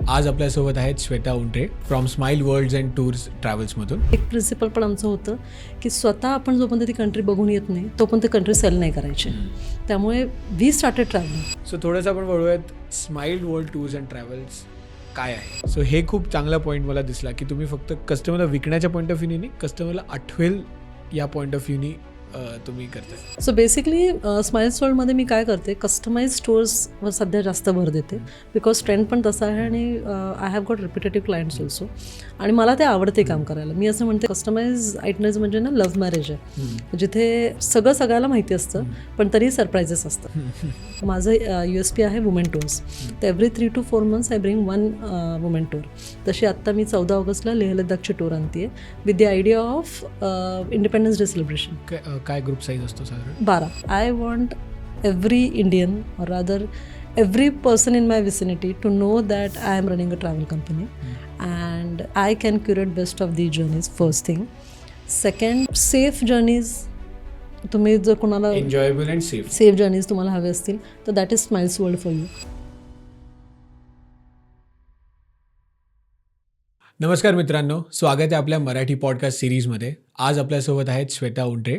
आज आपल्यासोबत आहेत Shweta Untre from smile worlds and tours ट्रॅव्हल्समधून. एक प्रिन्सिपल पण आमचं होतं की स्वतः आपण जोपर्यंत ती कंट्री बघून येत नाही तोपर्यंत ती कंट्री सेल नाही करायची. त्यामुळे वी स्टार्टेड ट्रॅव्हलिंग. सो थोडंसं आपण वळूयात, smile world tours and travels काय आहे. सो हे खूप चांगला पॉईंट मला दिसला की तुम्ही फक्त कस्टमरला विकण्याच्या पॉईंट ऑफ व्ह्यूनी नाही, कस्टमरला आठवेल या पॉईंट ऑफ व्ह्यूनी तुम्ही करताय. सो बेसिकली स्माइल्स वर्ल्डमध्ये मी काय करते, कस्टमाइज स्टोअर्सवर सध्या जास्त भर देते बिकॉज ट्रेंड पण तसा आहे आणि I have got repetitive clients also आणि मला ते आवडते काम करायला. मी असं म्हणते कस्टमाइज आयटनेस म्हणजे ना लव्ह मॅरेज आहे, जिथे सगळं सगळ्याला माहिती असतं पण तरी सरप्रायझेस असतात. माझं USP आहे वुमेन टूर्स. तर every 3 to 4 months I bring 1 women tour. तशी आत्ता मी 14 ऑगस्टला लेह लद्दाखची टूर आणते with the idea of independence day celebration. काय ग्रुप साईज असतो साधारण? 12. I want every Indian or rather every person in my vicinity to know that I am running a travel company and I can curate best of these journeys, first thing. Second, safe journeys. तुम्ही जर कोणाला enjoyable and safe journeys तुम्हाला हवे असतील तर that is smiles world for you. नमस्कार मित्रांनो, स्वागत आहे आपल्या मराठी पॉडकास्ट सिरीजमध्ये. आज आपल्यासोबत आहेत Shweta Untre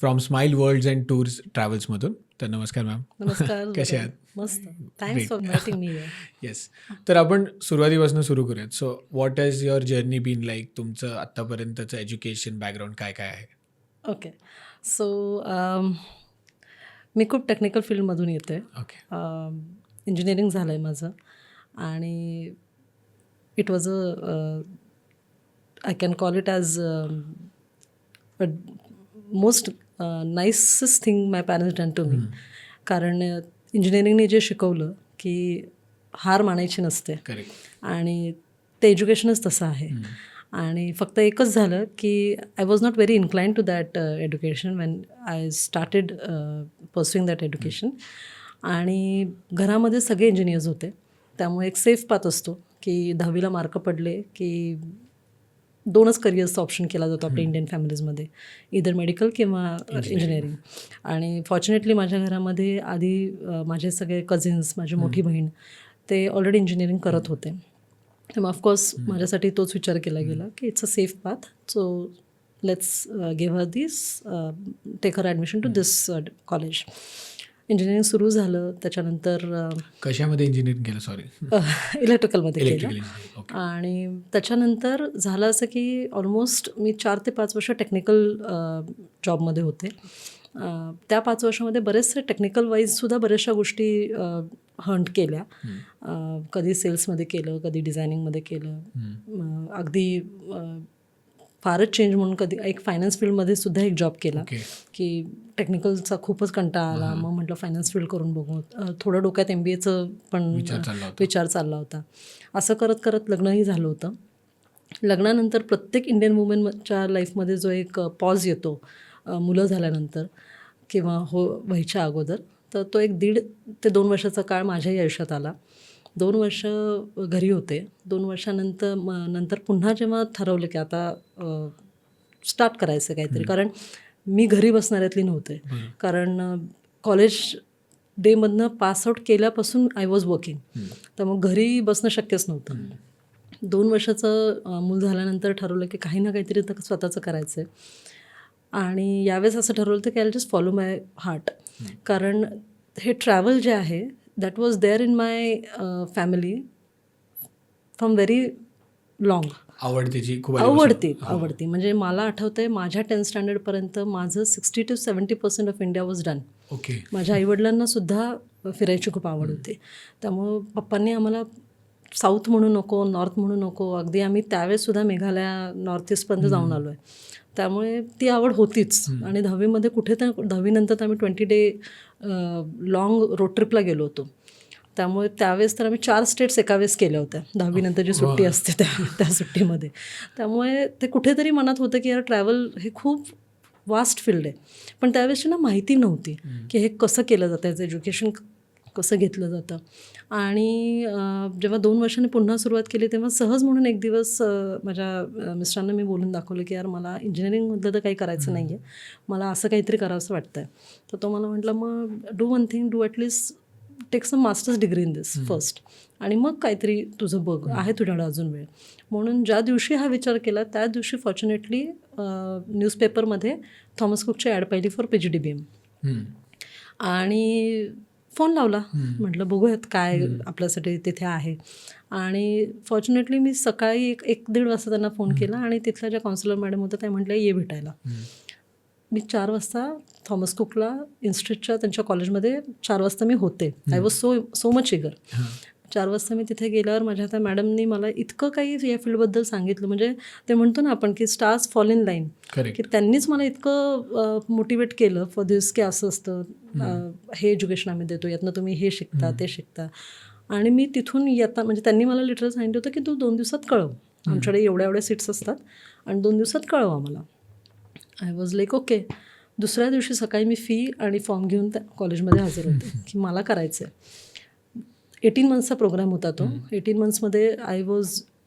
from smile worlds and tours ट्रॅव्हल्समधून. तर नमस्कार मॅम. नमस्कार. कसे आहात? मस्त. Thanks for inviting me. Yes. तर आपण सुरुवातीपासून सुरू करूयात. So what has your journey been like? तुमचं आत्तापर्यंतचं एज्युकेशन बॅकग्राऊंड काय काय आहे? ओके. सो मी खूप टेक्निकल फील्डमधून येते. ओके. इंजिनिअरिंग झालं आहे माझं आणि it was I can call it as most nicest thing my parents done to me. कारण इंजिनिअरिंगने जे शिकवलं की हार मानायची नसते आणि ते एज्युकेशनच तसं आहे. आणि फक्त एकच झालं की I was not very inclined to that education when I started pursuing that education. आणि घरामध्ये सगळे इंजिनियर्स होते त्यामुळे एक सेफ पाथ असतो की 10वीला मार्क पडले की 2च करिअर्सचा ऑप्शन केला जातो आपल्या इंडियन फॅमिलीजमध्ये, इधर मेडिकल किंवा इंजिनिअरिंग. आणि फॉर्च्युनेटली माझ्या घरामध्ये आधी माझे सगळे कझिन्स, माझी मोठी बहीण ते ऑलरेडी इंजिनिअरिंग करत होते. त्यामुळे ऑफकोर्स माझ्यासाठी तोच विचार केला गेला की it's a safe path, so let's give her this, take her admission to this college. Engineering सुरू झालं. त्याच्यानंतर कशामध्ये इंजिनिअरिंग केलं? सॉरी. इलेक्ट्रिकलमध्ये केलं. आणि त्याच्यानंतर झालं असं की ऑलमोस्ट मी 4 ते 5 वर्ष टेक्निकल जॉबमध्ये होते. त्या 5 वर्षामध्ये बरेचसे टेक्निकल वाईजसुद्धा बऱ्याचशा गोष्टी हंट केल्या. कधी सेल्समध्ये केलं, कधी डिझायनिंगमध्ये केलं, अगदी फारच चेंज म्हणून कधी एक फायनान्स फील्डमध्ये सुद्धा एक जॉब केला की टेक्निकलचा खूपच कंटाळा आला. मग म्हटलं फायनान्स फील्ड करून बघू. थोडं डोक्यात MBAचं पण विचार चालला होता. असं करत करत लग्नही झालं होतं. लग्नानंतर प्रत्येक इंडियन वुमेनच्या लाईफमध्ये जो एक पॉज येतो मुलं झाल्यानंतर किंवा व्हायच्या अगोदर, तर तो एक 1.5 ते 2 वर्षाचा काळ माझ्याही आयुष्यात आला. 2 वर्ष घरी होते. 2 वर्षानंतर पुन्हा जेव्हा ठरवलं की आता स्टार्ट करायचं काहीतरी, कारण मी घरी बसणाऱ्यातली नव्हते. कारण कॉलेज डेमधनं पासआउट केल्यापासून आय वॉज वर्किंग, तर मग घरी बसणं शक्यच नव्हतं. 2 वर्षाचं मूल झाल्यानंतर ठरवलं की काही ना काहीतरी तर स्वतःचं करायचं आहे. आणि यावेळेस असं ठरवलं होतं की I just follow my heart. कारण हे ट्रॅव्हल जे आहे that was there in my family from very long. आवडती म्हणजे मला आठवतं आहे माझ्या 10th स्टँडर्डपर्यंत माझं 60 to 70% of India was done. माझ्या आईवडिलांना सुद्धा फिरायची खूप आवड होती. त्यामुळं पप्पांनी आम्हाला साऊथ म्हणू नको, नॉर्थ म्हणू नको, अगदी आम्ही त्यावेळेससुद्धा मेघालया, नॉर्थ ईस्टपर्यंत जाऊन आलो आहे. त्यामुळे ती आवड होतीच. आणि 10वीमध्ये कुठे तर 10वीनंतर तर आम्ही 20 day लॉंग रोड ट्रिपला गेलो होतो. त्यामुळे त्यावेळेस तर आम्ही 4 स्टेट्स एका वेळेस केल्या होत्या 10वीनंतर जी सुट्टी असते त्या सुट्टीमध्ये. त्यामुळे ते कुठेतरी मनात होतं की यार ट्रॅव्हल हे खूप वास्ट फील्ड आहे. पण त्यावेळेसची ना माहिती नव्हती की हे कसं केलं जातं, याचं एज्युकेशन कसं घेतलं जातं. आणि जेव्हा 2 वर्षांनी पुन्हा सुरुवात केली तेव्हा सहज म्हणून एक दिवस माझ्या मिस्टरांना मी बोलून दाखवलं की यार मला इंजिनिअरिंगमधलं तर काही करायचं नाही आहे, मला असं काहीतरी करावंसं वाटतं आहे. तर तो मला म्हटलं मग do one thing, do at least take some masters degree in this first आणि मग काहीतरी तुझं बघ, आहे तुझ्याकडे अजून वेळ. म्हणून ज्या दिवशी हा विचार केला त्या दिवशी फॉर्च्युनेटली न्यूजपेपरमध्ये थॉमस कुकची ॲड पाहिली फॉर PGDBM आणि फोन लावला. म्हटलं बघूयात काय आपल्यासाठी तिथे आहे. आणि फॉर्च्युनेटली मी सकाळी 1-1:30 वाजता त्यांना फोन केला आणि तिथल्या ज्या काउन्सिलर मॅडम होत्या त्या म्हटल्या ये भेटायला. मी 4 वाजता थॉमस कुकला इन्स्टिट्यूटच्या त्यांच्या कॉलेजमध्ये 4 वाजता मी होते. I was so much eager. 4 वाजता मी तिथे गेल्यावर माझ्या त्या मॅडमनी मला इतकं काही या फील्डबद्दल सांगितलं. म्हणजे ते म्हणतो ना आपण की स्टार्स फॉल इन लाईन, की त्यांनीच मला इतकं मोटिवेट केलं फॉर दिस की असं असतं, हे एज्युकेशन आम्ही देतो, यातनं तुम्ही हे शिकता ते शिकता. आणि मी तिथून येता म्हणजे त्यांनी मला लिटरल सांगितलं होतं की तू 2 दिवसात कळव, आमच्याकडे एवढ्या सीट्स असतात आणि 2 दिवसात कळव आम्हाला. I was like okay. दुसऱ्या दिवशी सकाळी मी फी आणि फॉर्म घेऊन त्या कॉलेजमध्ये हजर होते की मला करायचं आहे. 18 मंथ्सचा प्रोग्राम होता तो. 18 मंथ्समध्ये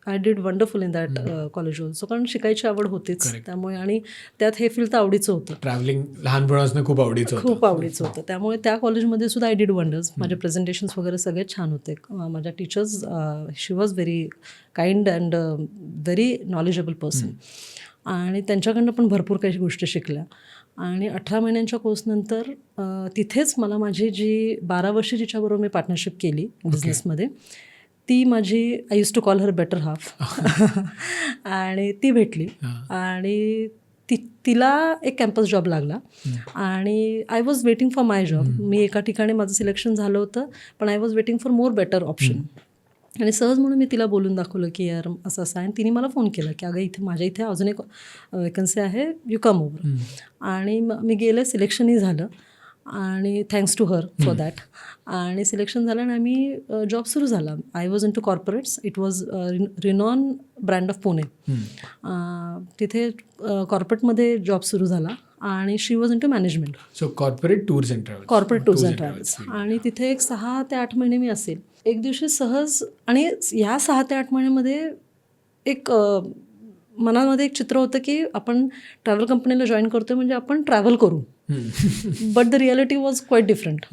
I did wonderful in that college also, कारण शिकायची आवड होतीच त्यामुळे. आणि त्यात हे फील्ड तर आवडीचं होतं, ट्रॅव्हलिंग लहानपणापासून खूप आवडीचं होतं. त्यामुळे त्या कॉलेजमध्ये सुद्धा आय डिड वंडर्स. माझे प्रेझेंटेशन्स वगैरे सगळे छान होते. माझ्या teachers, she was very kind and very knowledgeable person आणि त्यांच्याकडनं पण भरपूर काही गोष्टी शिकल्या. आणि 18 महिन्यांच्या कोर्सनंतर तिथेच मला माझी जी 12 वर्षे जिच्याबरोबर मी पार्टनरशिप केली बिझनेसमध्ये, ती माझी I use to call her better half आणि ती भेटली. आणि तिला एक कॅम्पस जॉब लागला आणि I was waiting for my job. मी एका ठिकाणी माझं सिलेक्शन झालं होतं पण I was waiting for more better option. आणि सहज म्हणून मी तिला बोलून दाखवलं की यार असं असं आहे. आणि तिने मला फोन केला की अगं इथे माझ्या इथे अजून एक वेकन्सी आहे, यू कम ओव्हर. आणि मी गेले, सिलेक्शनही झालं आणि thanks to her for that. आणि सिलेक्शन झालं आणि आम्ही जॉब सुरू झाला. I was into corporates. It was renowned brand of Pune. तिथे कॉर्पोरेटमध्ये जॉब सुरू झाला आणि she was into management. So corporate tours and travels. आणि तिथे एक 6 ते 8 महिने मी असेल. एक दिवशी सहज, आणि या 6 ते 8 महिन्यामध्ये एक मनामध्ये एक चित्र होतं की आपण ट्रॅव्हल कंपनीला जॉईन करतोय म्हणजे आपण ट्रॅव्हल करू. But the reality was quite different.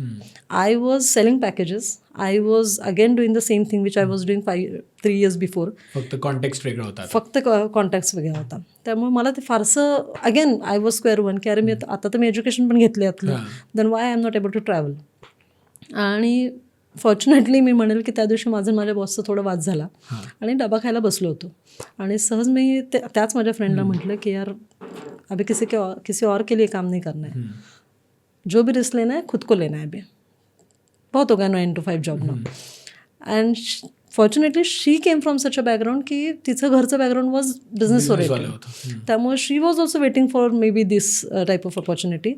I was selling packages. I was again doing the same thing which I was doing 3 years before. फक्त कॉन्टॅक्ट वेगळा होता. फक्त कॉन्टॅक्ट्स वेगळा होता. त्यामुळे मला ते फारसं, again I was square one की अरे मी आता तर मी एज्युकेशन पण घेतले यातलं, then why I am not able to travel. आणि फॉर्च्युनेटली मी म्हणेल की त्या दिवशी माझं माझ्या बॉसचा थोडा वाद झाला आणि डबा खायला बसलो होतो आणि सहज मी त्याच माझ्या फ्रेंडला म्हटलं की यार अभी किसी और के लिए काम नहीं करना है, जो भी रिस्क लेना है खुद को लेना है. अभी बहुत हो गया 9 to 5 जॉब ना. And fortunately she came from such a background की तिचं घरचं बॅकग्राऊंड वॉज बिझनेस ओरिएंटेड. त्यामुळे she was also waiting for maybe this type of opportunity.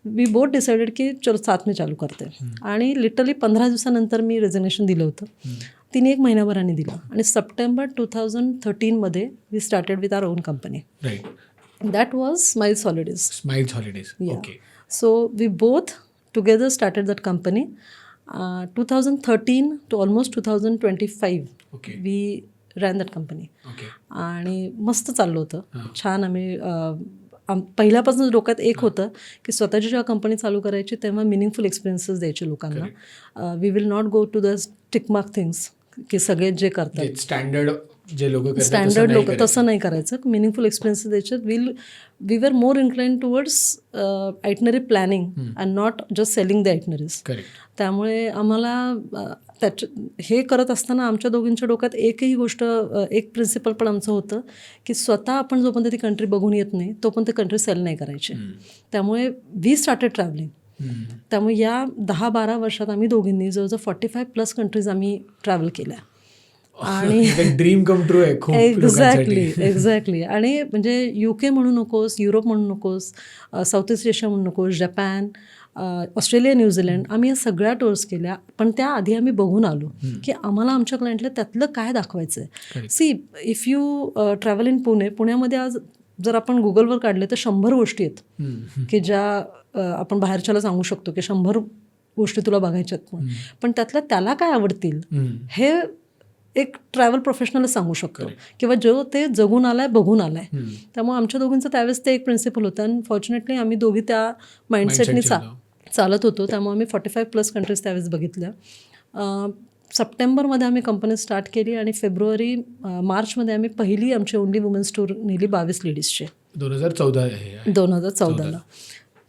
We both decided की चलो साथ में चालू करते. आणि लिटरली 15 दिवसानंतर मी रेझिग्नेशन दिलं होतं. तिने 1 महिनाभराने दिलं आणि September 2013 we started with our own company. That was Smiles Holidays. Okay. So we both together started that company. 2013 to almost 2025 we ran that company. आणि मस्त चाललं होतं, छान. आम्ही पहिल्यापासून डोक्यात एक होतं की स्वतःची जेव्हा कंपनी चालू करायची तेव्हा मिनिंगफुल एक्सपिरियन्सेस द्यायचे लोकांना. We will not go to the tick mark things की सगळे जे करतात स्टँडर्ड लोक तसं नाही करायचं. मिनिंगफुल एक्सपिरियन्सेस द्यायचे. We were more incline towards itinerary planning and not just selling the itineraries. त्यामुळे आम्हाला हे करत असताना आमच्या दोघींच्या डोक्यात एकही गोष्ट, एक प्रिन्सिपल पण आमचं होतं की स्वतः आपण जोपर्यंत ती कंट्री बघून येत नाही तोपर्यंत ती कंट्री सेल नाही करायची. त्यामुळे वी स्टार्टेड ट्रॅव्हलिंग. त्यामुळे या 10-12 वर्षात आम्ही दोघींनी जवळजवळ 45+ कंट्रीज आम्ही ट्रॅव्हल केल्या. आणि ड्रीम कम ट्रू आहे. एक्झॅक्टली. आणि म्हणजे UK म्हणू नकोस, युरोप म्हणू नकोस, साऊथ ईस्ट एशिया म्हणू नकोस, जपान, ऑस्ट्रेलिया, न्यूझीलंड, आम्ही या सगळ्या टूर्स केल्या. पण त्याआधी आम्ही बघून आलो की आम्हाला आमच्या क्लायंटला त्यातलं काय दाखवायचं आहे. See if you travel in पुण्यामध्ये आज जर आपण गुगलवर काढले तर 100 गोष्टी आहेत की ज्या आपण बाहेरच्याला सांगू शकतो की 100 गोष्टी तुला बघायच्यात. पण त्यातल्या त्याला काय आवडतील हे एक ट्रॅव्हल प्रोफेशनलच सांगू शकतो किंवा जो ते जगून आलाय, बघून आलाय. त्यामुळे आमच्या दोघींचं त्यावेळेस ते एक प्रिन्सिपल होतं. आणि फॉर्च्युनेटली आम्ही दोघी त्या माइंडसेटनी चालत होतो. त्यामुळे आम्ही 45+ कंट्रीज त्यावेळेस बघितल्या. सप्टेंबरमध्ये आम्ही कंपनी स्टार्ट केली आणि मार्चमध्ये आम्ही पहिली आमची ओनली वुमेन्स टूर नेली 22 लेडीजची 2014ला.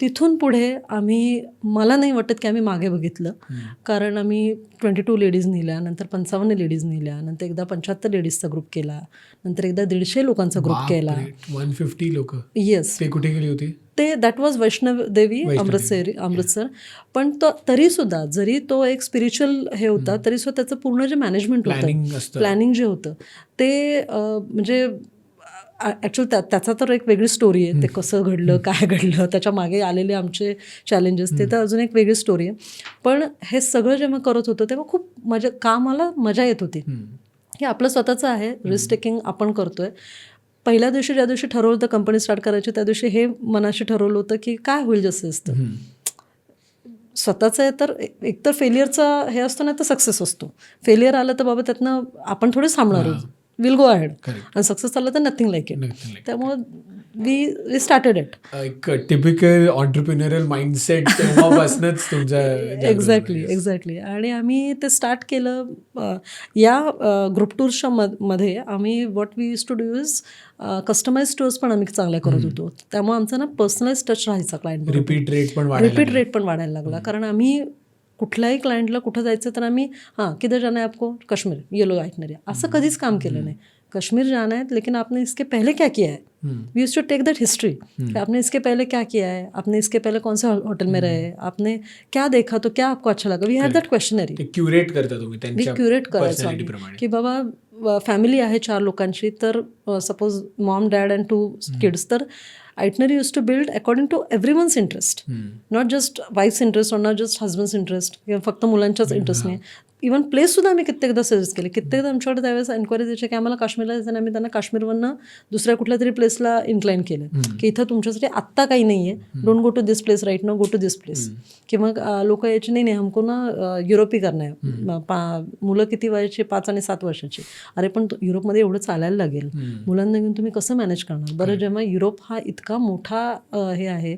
तिथून पुढे मला नाही वाटत की आम्ही मागे बघितलं, कारण आम्ही 22 लेडीज नेल्या, नंतर 55 लेडीज नेल्या, नंतर एकदा 75 लेडीजचा ग्रुप केला, नंतर एकदा 150 लोकांचा ग्रुप केला. 150 लोक. येस. ते कुठे गेली होती? ते दॅट वॉज वैष्णव देवी, अमृतसर. पण तरीसुद्धा जरी तो एक स्पिरिच्युअल हे होता, तरीसुद्धा त्याचं पूर्ण जे मॅनेजमेंट होतं, प्लॅनिंग जे होतं ते म्हणजे ॲक्च्युअली त्याचा तर एक वेगळी स्टोरी आहे. ते कसं घडलं, काय घडलं, त्याच्या मागे आलेले आमचे चॅलेंजेस, ते तर अजून एक वेगळी स्टोरी आहे. पण हे सगळं जेव्हा करत होतं तेव्हा खूप कामाला मजा येत होती. हे आपलं स्वतःचं आहे, रिस्क टेकिंग आपण करतोय. पहिल्या दिवशी ज्या दिवशी ठरवलं होतं कंपनी स्टार्ट करायची, त्या दिवशी हे मनाशी ठरवलं होतं की काय होईल जसं असतं. स्वतःचं आहे तर एकतर फेलियरचा हे असतो ना तर सक्सेस असतो. फेलियर आलं तर बाबा त्यातनं आपण थोडे थांबणार आहोत, विल गो अहेड. आणि सक्सेस आलं तर नथिंग लाईक इट. त्यामुळे वी स्टार्टेड इट. एक टिपिकल ऑन्टरप्रिन्युरियल माइंडसेट तेव्हापासूनच तुमच्या. एक्झॅक्टली. आणि आम्ही ते स्टार्ट केलं. या ग्रुप टूर्सच्या मध्ये आम्ही what we use to do is customise tours पण आम्ही चांगल्या करत होतो. त्यामुळे आमचा ना पर्सनलाइज टच राहायचा क्लायंट. रिपीट रेट पण वाढायला लागला. कारण आम्ही कुठल्याही क्लायंटला कुठं जायचं तर आम्ही किधर जाना है आपको, काश्मीर, ये लो आइटनरी, असं कधीच काम केलं नाही. कश्मीर जाना है लेकिन आपने इसके पहले क्या किया है. We used to take that history. आपने इसके पहले क्या किया है, आपने इसके पहले कौन से होटल में रहे, आपने क्या देखा तो क्या आपको अच्छा लगा. We had that questionnaire. Curate करता तुम्ही, वी क्युरेट करायचं की बाबा फॅमिली आहे 4 लोकांची, तर suppose mom, dad and 2 kids, तर itinerary use to build according to everyone's interest, not just wife's interest और नॉट जस्ट हजबंड्स इंटरेस्ट किंवा फक्त मुलांच्याच इंटरेस्ट नाही. इव्हन प्लेससुद्धा आम्ही कित्येकदा सजेस्ट केले. कित्येकदा आमच्याकडे त्यावेळेस एन्क्वायरीज यायच्या की आम्हाला काश्मीरला जायचं, आम्ही त्यांना काश्मीरवरनं दुसऱ्या कुठल्या तरी प्लेसला इन्क्लाइन केलं की इथं तुमच्यासाठी आत्ता काही नाही आहे, don't go to this place right now, go to this place. की मग लोक यायचे नाही हमको ना युरोपी करणं आहे. मुलं किती वयाची, 5 आणि 7 वर्षाची. अरे पण युरोपमध्ये एवढं चालायला लागेल, मुलांना घेऊन तुम्ही कसं मॅनेज करणार. बरं, जेव्हा युरोप हा इतका मोठा हे आहे,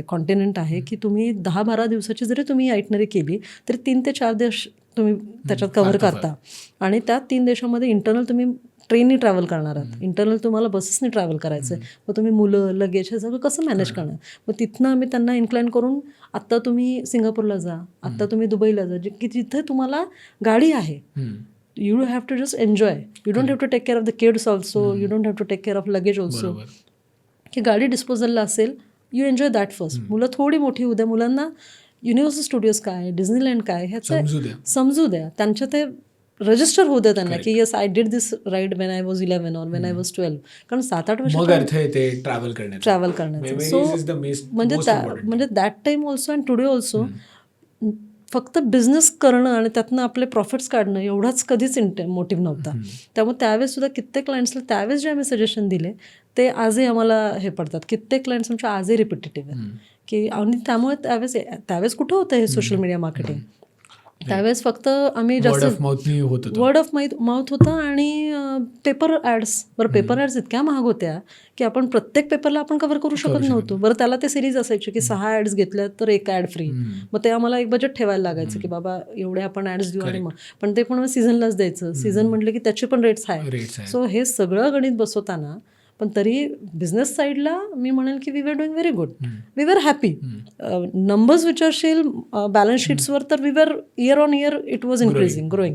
कॉन्टिनेंट आहे, की तुम्ही 10-12 दिवसाची जरी तुम्ही आयटनरी केली तरी 3 ते 4 देश तुम्ही त्याच्यात कव्हर करता. आणि त्या 3 देशामध्ये इंटरनल तुम्ही ट्रेननी ट्रॅव्हल करणार आहात, इंटरनल तुम्हाला बसेसनी ट्रॅव्हल करायचं आहे. मग तुम्ही मुलं, लगेज हे सगळं कसं मॅनेज करणार. मग तिथनं आम्ही त्यांना इन्क्लाइन करून आत्ता तुम्ही सिंगापूरला जा, आत्ता तुम्ही दुबईला जा, की जिथे तुम्हाला गाडी आहे. You have to just enjoy. You don't have to take care of the kids also, you don't have to take care of luggage also. की गाडी डिस्पोजलला असेल, यू एन्जॉय दॅट फर्स्ट. मुलं थोडी मोठी होऊ द्या, मुलांना युनिव्हर्सल स्टुडिओज काय, डिझनीलँड काय ह्याचं समजू द्या, त्यांच्या ते रजिस्टर होऊ द्या त्यांना की yes I did this ride when I was 11 और वेन आय वॉज 12. कारण 7-8 वर्ष ट्रॅव्हल करण्याचं. सो म्हणजे that time also and today also फक्त बिझनेस करणं आणि त्यातनं आपले प्रॉफिट्स काढणं एवढाच कधीच मोटिव्ह नव्हता. त्यामुळे त्यावेळेस सुद्धा कित्येक क्लायंट्सला त्यावेळेस जे आम्ही सजेशन दिले ते आजही आम्हाला हे पडतात. कित्येक क्लायंट्स आमच्या आजही रिपिटेटिव्ह आहेत की. आणि त्यामुळे त्यावेळेस कुठं होतं हे सोशल मीडिया मार्केटिंग. त्यावेळेस फक्त आम्ही जास्त वर्ड ऑफ माउथ होता आणि पेपर ॲड्स. बरं, पेपर ॲड्स इतक्या महाग होत्या की आपण प्रत्येक पेपरला आपण कव्हर करू शकत नव्हतो. बरं, त्याला ते सिरीज असायची की 6 ॲड्स घेतल्या तर 1 ॲड फ्री. मग ते आम्हाला एक बजेट ठेवायला लागायचं की बाबा एवढे आपण ॲड्स देऊ. आणि मग पण ते पण सीझनलाच द्यायचं. सीझन म्हटलं की त्याचे पण रेट्स हाय. सो हे सगळं गणित बसवताना पण तरी बिझनेस साईडला मी म्हणेल की we were doing very good, we were happy. Numbers विचारशील बॅलन्स शीट्सवर तर we were year on year it was increasing, growing.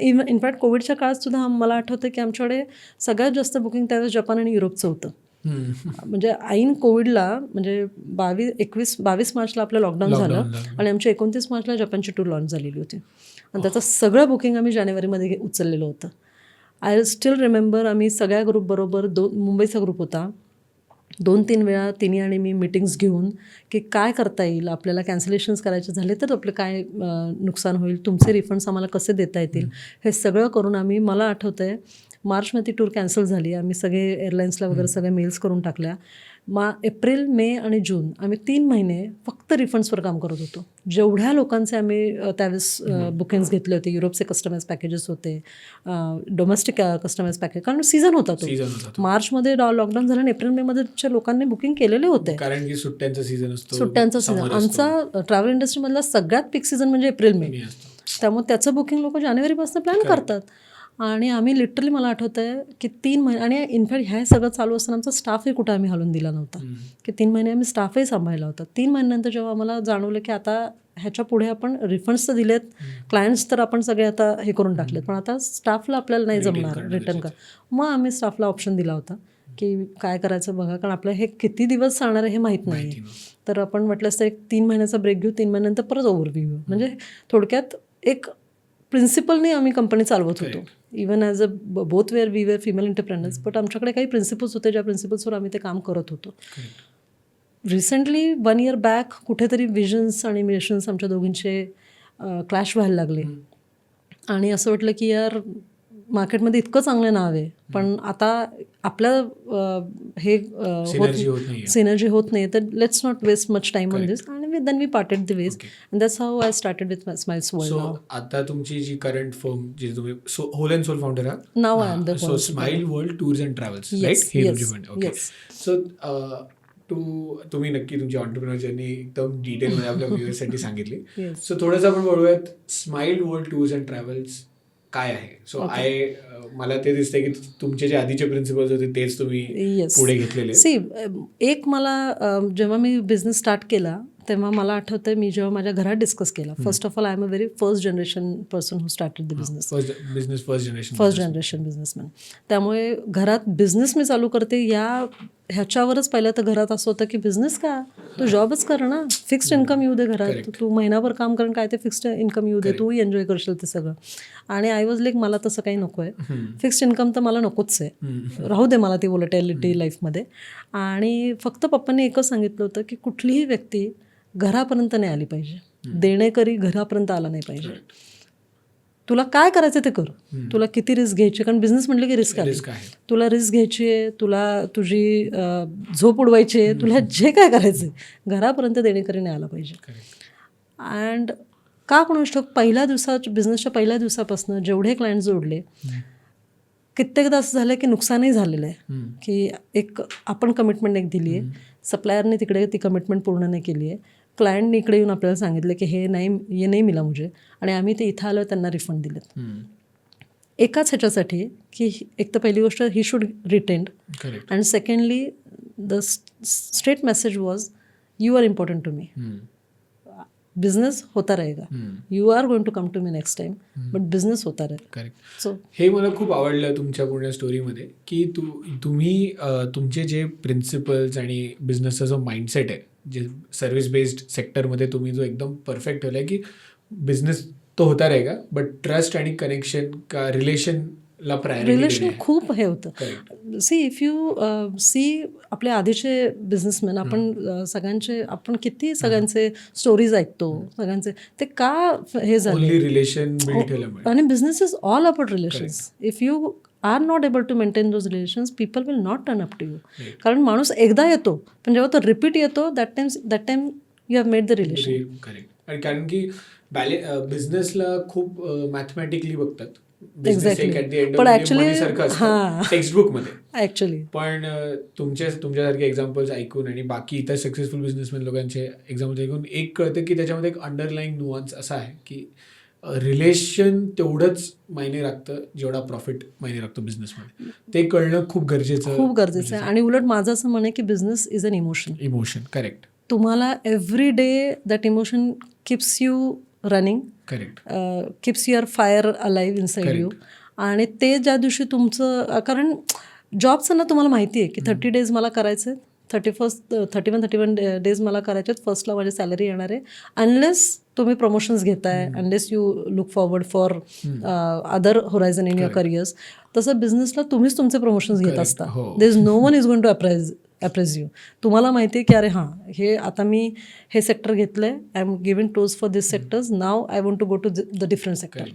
In fact कोविडच्या काळात सुद्धा मला आठवतं की आमच्याकडे सगळ्यात जास्त बुकिंग त्यावेळेस जपान आणि युरोपचं होतं. म्हणजे ऐन कोविडला म्हणजे 22 मार्चला आपलं लॉकडाऊन झालं आणि आमच्या 29 मार्चला जपानची टूर लॉन्च झालेली होती. आणि त्याचं सगळं बुकिंग आम्ही जानेवारीमध्ये उचललेलं होतं. आय स्टील रिमेंबर आम्ही सगळ्या ग्रुपबरोबर मुंबईचा ग्रुप होता, 2-3 वेळा तिने आणि मी मीटिंग्स घेऊन की काय करता येईल, आपल्याला कॅन्सलेशन्स करायचे झाले तर आपलं काय नुकसान होईल, तुमचे रिफंड्स आम्हाला कसे देता येतील, हे सगळं करून आम्ही, मला आठवतं आहे मार्चमध्ये ती टूर कॅन्सल झाली. आम्ही सगळे एअरलाईन्सला वगैरे सगळे मेल्स करून टाकल्या. एप्रिल, मे आणि जून आम्ही 3 महिने फक्त रिफंड्सवर काम करत होतो. जेवढ्या लोकांचे आम्ही त्यावेळेस बुकिंग्स घेतले होते, युरोपचे कस्टमाइज पॅकेजेस होते, डोमेस्टिक कस्टमाइज पॅकेज, कारण सीझन होता तो. मार्चमध्ये लॉकडाऊन झालं आणि एप्रिल, मे मध्येच्या लोकांनी बुकिंग केलेले होते, कारण की सुट्ट्यांचा सीझन असतो. सुट्ट्यांचा सीझन आमचा ट्रॅव्हल इंडस्ट्रीमधला सगळ्यात पीक सीझन म्हणजे एप्रिल, मे. त्यामुळे त्याचं बुकिंग लोक जानेवारीपासून प्लॅन करतात. आणि आम्ही लिटरली, मला आठवतं आहे की 3 महिने, आणि इनफॅक्ट ह्या सगळं चालू असताना आमचा स्टाफही कुठं आम्ही हलवून दिला नव्हता, की 3 महिने आम्ही स्टाफही सांभाळला होता. 3 महिन्यानंतर जेव्हा आम्हाला जाणवलं की आता ह्याच्या पुढे आपण रिफंड्स तर दिलेत, क्लायंट्स तर आपण सगळे आता हे करून टाकलेत, पण आता स्टाफला आपल्याला नाही जमणार रिटर्न कर, मग आम्ही स्टाफला ऑप्शन दिला होता की काय करायचं बघा, कारण आपलं हे किती दिवस चालणार आहे हे माहीत नाही. तर आपण म्हटलं असतं एक 3 महिन्याचा ब्रेक घेऊ, 3 महिन्यानंतर परत ओव्हरव्ह्यू घेऊ. म्हणजे थोडक्यात एक प्रिन्सिपलने आम्ही कंपनी चालवत होतो. Even as a both were we were female entrepreneurs, but आमच्याकडे काही प्रिन्सिपल्स होते, ज्या प्रिन्सिपल्सवर आम्ही ते काम करत होतो. रिसेंटली 1 year बॅक कुठेतरी विजन्स आणि मिशन्स आमच्या दोघींचे क्लॅश व्हायला लागले आणि असं वाटलं की यार मार्केटमध्ये इतकं चांगलं नाव आहे, पण आता आपल्या हे सिनर्जी होत नाही, तर let's not waste much time on this. आणि then we parted the ways, and that's how I started with smiles world. So आता तुमची जी करंट फर्म, जी तुम्ही होल अँड सोल फाउंडर आहात, now I am the so smile world tours and travels, right? हे तुमची fund. Okay. So तुम्ही नक्की तुमची entrepreneur journey एकदम डिटेलमध्ये आपल्या व्ह्युअर्ससाठी सांगितली. सो थोडंसं आपण बोलूयात, smile world tours and travels काय आहे? सो मला ते दिसतंय की तुमचे जे आधीचे प्रिन्सिपल्स होते तेच तुम्ही पुढे घेतलेले. सी, एक मला जेव्हा मी बिझनेस स्टार्ट केला तेव्हा मला आठवतं, मी जेव्हा माझ्या घरात डिस्कस केला, first of all I am a very first generation person who started the business, first generation businessman. त्यामुळे घरात बिझनेस मी चालू करते ह्याच्यावरच पहिलं तर घरात असं होतं की बिझनेस का, तू जॉबच कर ना, फिक्स्ड इन्कम येऊ दे घरात, तू महिनाभर काम करून काय ते फिक्स्ड इन्कम येऊ दे, तूही एन्जॉय करशील ते सगळं. आणि आय वॉज लाईक, मला तसं काही नको आहे, फिक्स्ड इन्कम तर मला नकोच आहे, राहू दे मला ती वोलॅटिलिटी लाईफमध्ये. आणि फक्त पप्पांनी एकच सांगितलं होतं की कुठलीही व्यक्ती घरापर्यंत नाही आली पाहिजे, देणेकरी घरापर्यंत आला नाही पाहिजे. तुला काय करायचं ते कर, तुला किती रिस्क घ्यायची, कारण बिझनेस म्हटलं की रिस्क आहे, तुला रिस्क घ्यायची आहे, तुला तुझी झोप उडवायची आहे, तुला जे काय करायचं आहे, घरापर्यंत देणेकरी नाही आला पाहिजे. अँड का कोणास ठाऊक बिझनेसच्या पहिल्या दिवसापासून जेवढे क्लायंट जोडले, कित्येकदा असं झालं की नुकसानही झालेलं आहे, की एक आपण कमिटमेंट एक दिली आहे, सप्लायरने तिकडे ती कमिटमेंट पूर्ण नाही केली आहे, क्लायंटने इकडे येऊन आपल्याला सांगितलं की हे नाही मिला मुझे, आणि आम्ही ते इथं आलो त्यांना रिफंड दिलेत. एकाच ह्याच्यासाठी की एक तर पहिली गोष्ट, ही should retained, and secondly the straight message was, you are important to me, business होता रहेगा, you are going to come to me next time, but business होता रहेगा. करेक्ट. सो हे मला खूप आवडलं तुमच्या पूर्ण स्टोरीमध्ये, की तुम्ही तुमचे जे प्रिन्सिपल्स आणि बिझनेसचा जो माइंडसेट आहे, जे सर्व्हिस बेस्ड सेक्टरमध्ये तुम्ही जो एकदम परफेक्ट ठेवला आहे, की बिझनेस तो होता रहेगा, बट ट्रस्ट आणि कनेक्शन का रिलेशनला रिलेशन खूप हे होतं. सी, इफ यू सी आपले आधीचे बिझनेसमॅन, आपण किती सगळ्यांचे स्टोरीज ऐकतो, सगळ्यांचे ते का हे झाले, रिलेशन बिल्ड ठेवल्यामुळे. आणि business is all about relations. If you are not able to maintain those relations, people will not turn up to you. कारण माणूस एकदा येतो, पण जेव्हा तो रिपीट येतो, that time you have made the relation. Correct. आणि कारण की बिझनेसला खूप मॅथमॅटिकली बघतात, पण ऍक्च्युली टेक्स्टबुक मध्ये ऍक्च्युली, पण तुमच्यासारखे एक्झाम्पल्स ऐकून आणि बाकी इतर सक्सेसफुल बिझनेसमॅन लोकांचे एक्झाम्पल्स ऐकून एक कळतं की त्याच्यामध्ये एक अंडरलाईंग नुआन्स असा आहे की रिलेशन तेवढंच मायने राखतं जेवढा प्रॉफिट मायने राखतो बिझनेसमध्ये. ते कळणं खूप गरजेचं आहे. आणि उलट माझं असं म्हणे की business is an emotion. Correct. तुम्हाला every day that emotion keeps you running, correct, keeps your fire alive inside you. आणि ते ज्या दिवशी तुमचं, कारण जॉबचं ना तुम्हाला माहिती आहे की 30 days मला करायचं आहे, 31 days मला करायचे आहेत, फर्स्टला माझी सॅलरी येणार आहे, अनलेस तुम्ही प्रमोशन्स घेताय, unless you look forward for other horizon in your careers. तसं बिझनेसला तुम्हीच तुमचे प्रमोशन्स घेत असता. There is no one is going to appraise you. तुम्हाला माहिती आहे की अरे हां, हे आता मी हे सेक्टर घेतलं आहे, I am giving tours for this sectors, now I want to go to the different sector.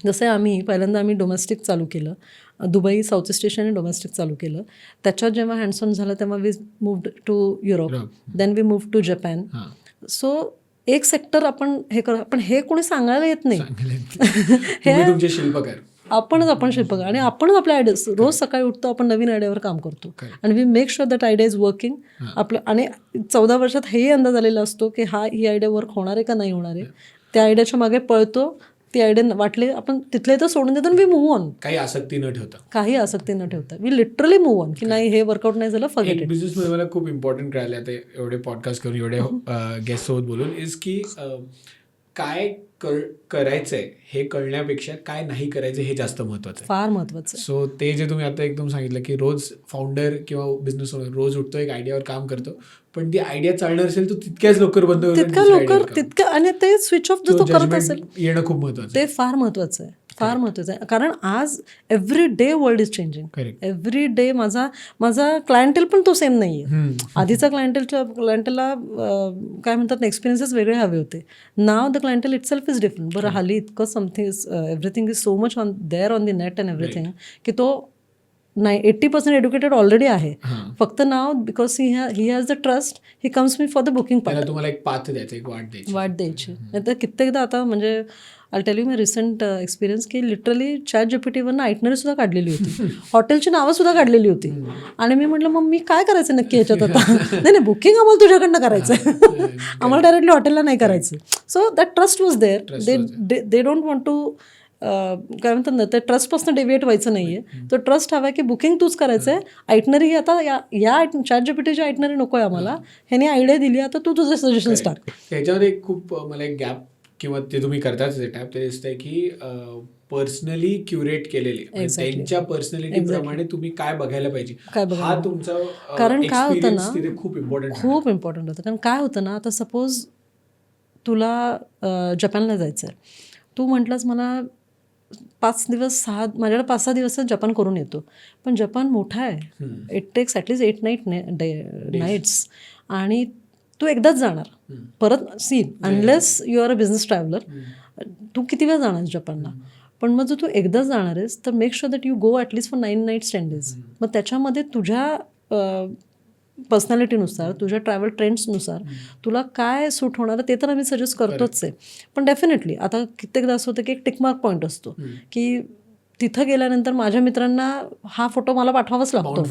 जसे पहिल्यांदा आम्ही डोमेस्टिक चालू केलं, दुबई साऊथ ईस्ट एशियाने डोमेस्टिक चालू केलं. त्याच्यात जेव्हा हँड्स ऑन झालं तेव्हा we moved to Europe, then we move to Japan. So एक सेक्टर आपण हे पण हे कोणी सांगायला येत नाही. तुम्ही तुमचे शिल्पकार, आपण शिल्पकार, आणि आपणच आपल्या आयडिया रोज सकाळी उठतो, आपण नवीन आयडियावर काम करतो आणि we make sure that idea is working. आपलं आणि 14 वर्षात हेही अंदाज आलेला असतो की ही आयडिया वर्क होणार आहे का नाही होणार आहे. त्या आयडियाच्या मागे पळतो, ती आयडिया वाटली आपण तिथले तर सोडून देतो, वी मूव्ह ऑन. काही आसक्ती न ठेवता वी लिटरली मूव्ह ऑन की नाही हे वर्कआउट नाही झालं, फॉरगेट इट. बिझनेसमध्ये मला खूप इम्पॉर्टंट कळालं आता एवढे पॉडकास्ट करून, एवढे गेस्ट सोबत बोलून, इज की काय करायचंय हे कळण्यापेक्षा काय नाही करायचं हे जास्त महत्वाचं आहे, फार महत्वाचं. सो ते जे तुम्ही आता एकदम सांगितलं की रोज फाउंडर किंवा बिझनेस ओनर रोज उठतो, एक आयडियावर काम करतो, पण ती आयडिया चालणार असेल तर तितक्याच लवकर बंद होईल, आणि ते स्विच ऑफ जो तो करत असेल येणं खूप महत्वाचं, ते फार महत्वाचं आहे. कारण आज every day world is changing. Every day माझा क्लायंटेल पण तो सेम नाही आहे. आधीचा क्लायंटेलला काय म्हणतात, एक्सपिरियन्सेस वेगळे हवे होते. Now the clientele itself is different. बरं, हल्ली इतकं something everything is so much on there on the net and everything की तो 80% एड्युकेटेड ऑलरेडी आहे. फक्त now because he has the trust, he comes me for the booking part. तुम्हाला एक path द्यायचं, एक वाट द्यायची. नाही तर कित्येकदा आता म्हणजे I tell you my recent experience की लिटरली ChatGPTवरनं आयटनरी सुद्धा काढलेली होती, हॉटेलची नावं सुद्धा काढलेली होती. आणि मी म्हटलं मग मी काय करायचं नक्की ह्याच्यात आता. नाही बुकिंग आम्हाला तुझ्याकडनं करायचं आहे, आम्हाला डायरेक्टली हॉटेलला नाही करायचं. So that trust was there. They don't want to काय म्हणतात ना, त्या ट्रस्टपासून डेव्हिएट व्हायचं नाही आहे. तो ट्रस्ट हवा की बुकिंग तूच करायचं आहे, आयटनरी ही आता या ChatGPTची आयटनरी नको आहे आम्हाला, ह्याने आयडिया दिली, आता तू तुझे सजेशन्स टाक. त्याच्यावर एक खूप मला एक गॅप किंवा ते तुम्ही करताच ते टॅप, ते दिसतंय की पर्सनली क्युरेट केलेली, त्यांच्या पर्सनॅलिटी प्रमाणे तुम्ही काय बघायला पाहिजे, हा तुमचा, कारण काय होतं ना, खूप इम्पॉर्टंट होतं. कारण काय होतं ना, आता सपोज तुला जपानला जायचं आहे, तू म्हटलंस मला 5 दिवस माझ्याकडे 5-6 दिवसात जपान करून येतो, पण जपान मोठा आहे, इट टेक्स ॲटलीस्ट 8 नाईट्स, आणि तू एकदाच जाणार परत. Unless you are a business traveller, तू किती वेळ जाणार जपानला. पण मग जर तू एकदाच जाणार आहेस तर make sure that you go at least for 9 nights 10 days. मग त्याच्यामध्ये तुझ्या पर्सनॅलिटीनुसार, तुझ्या ट्रॅव्हल ट्रेंड्सनुसार तुला काय सूट होणार ते तर आम्ही सजेस्ट करतोच आहे. पण डेफिनेटली आता कित्येकदा असं होतं की एक टिकमार्क पॉईंट असतो की तिथं गेल्यानंतर माझ्या मित्रांना हा फोटो मला पाठवावाच लागतो,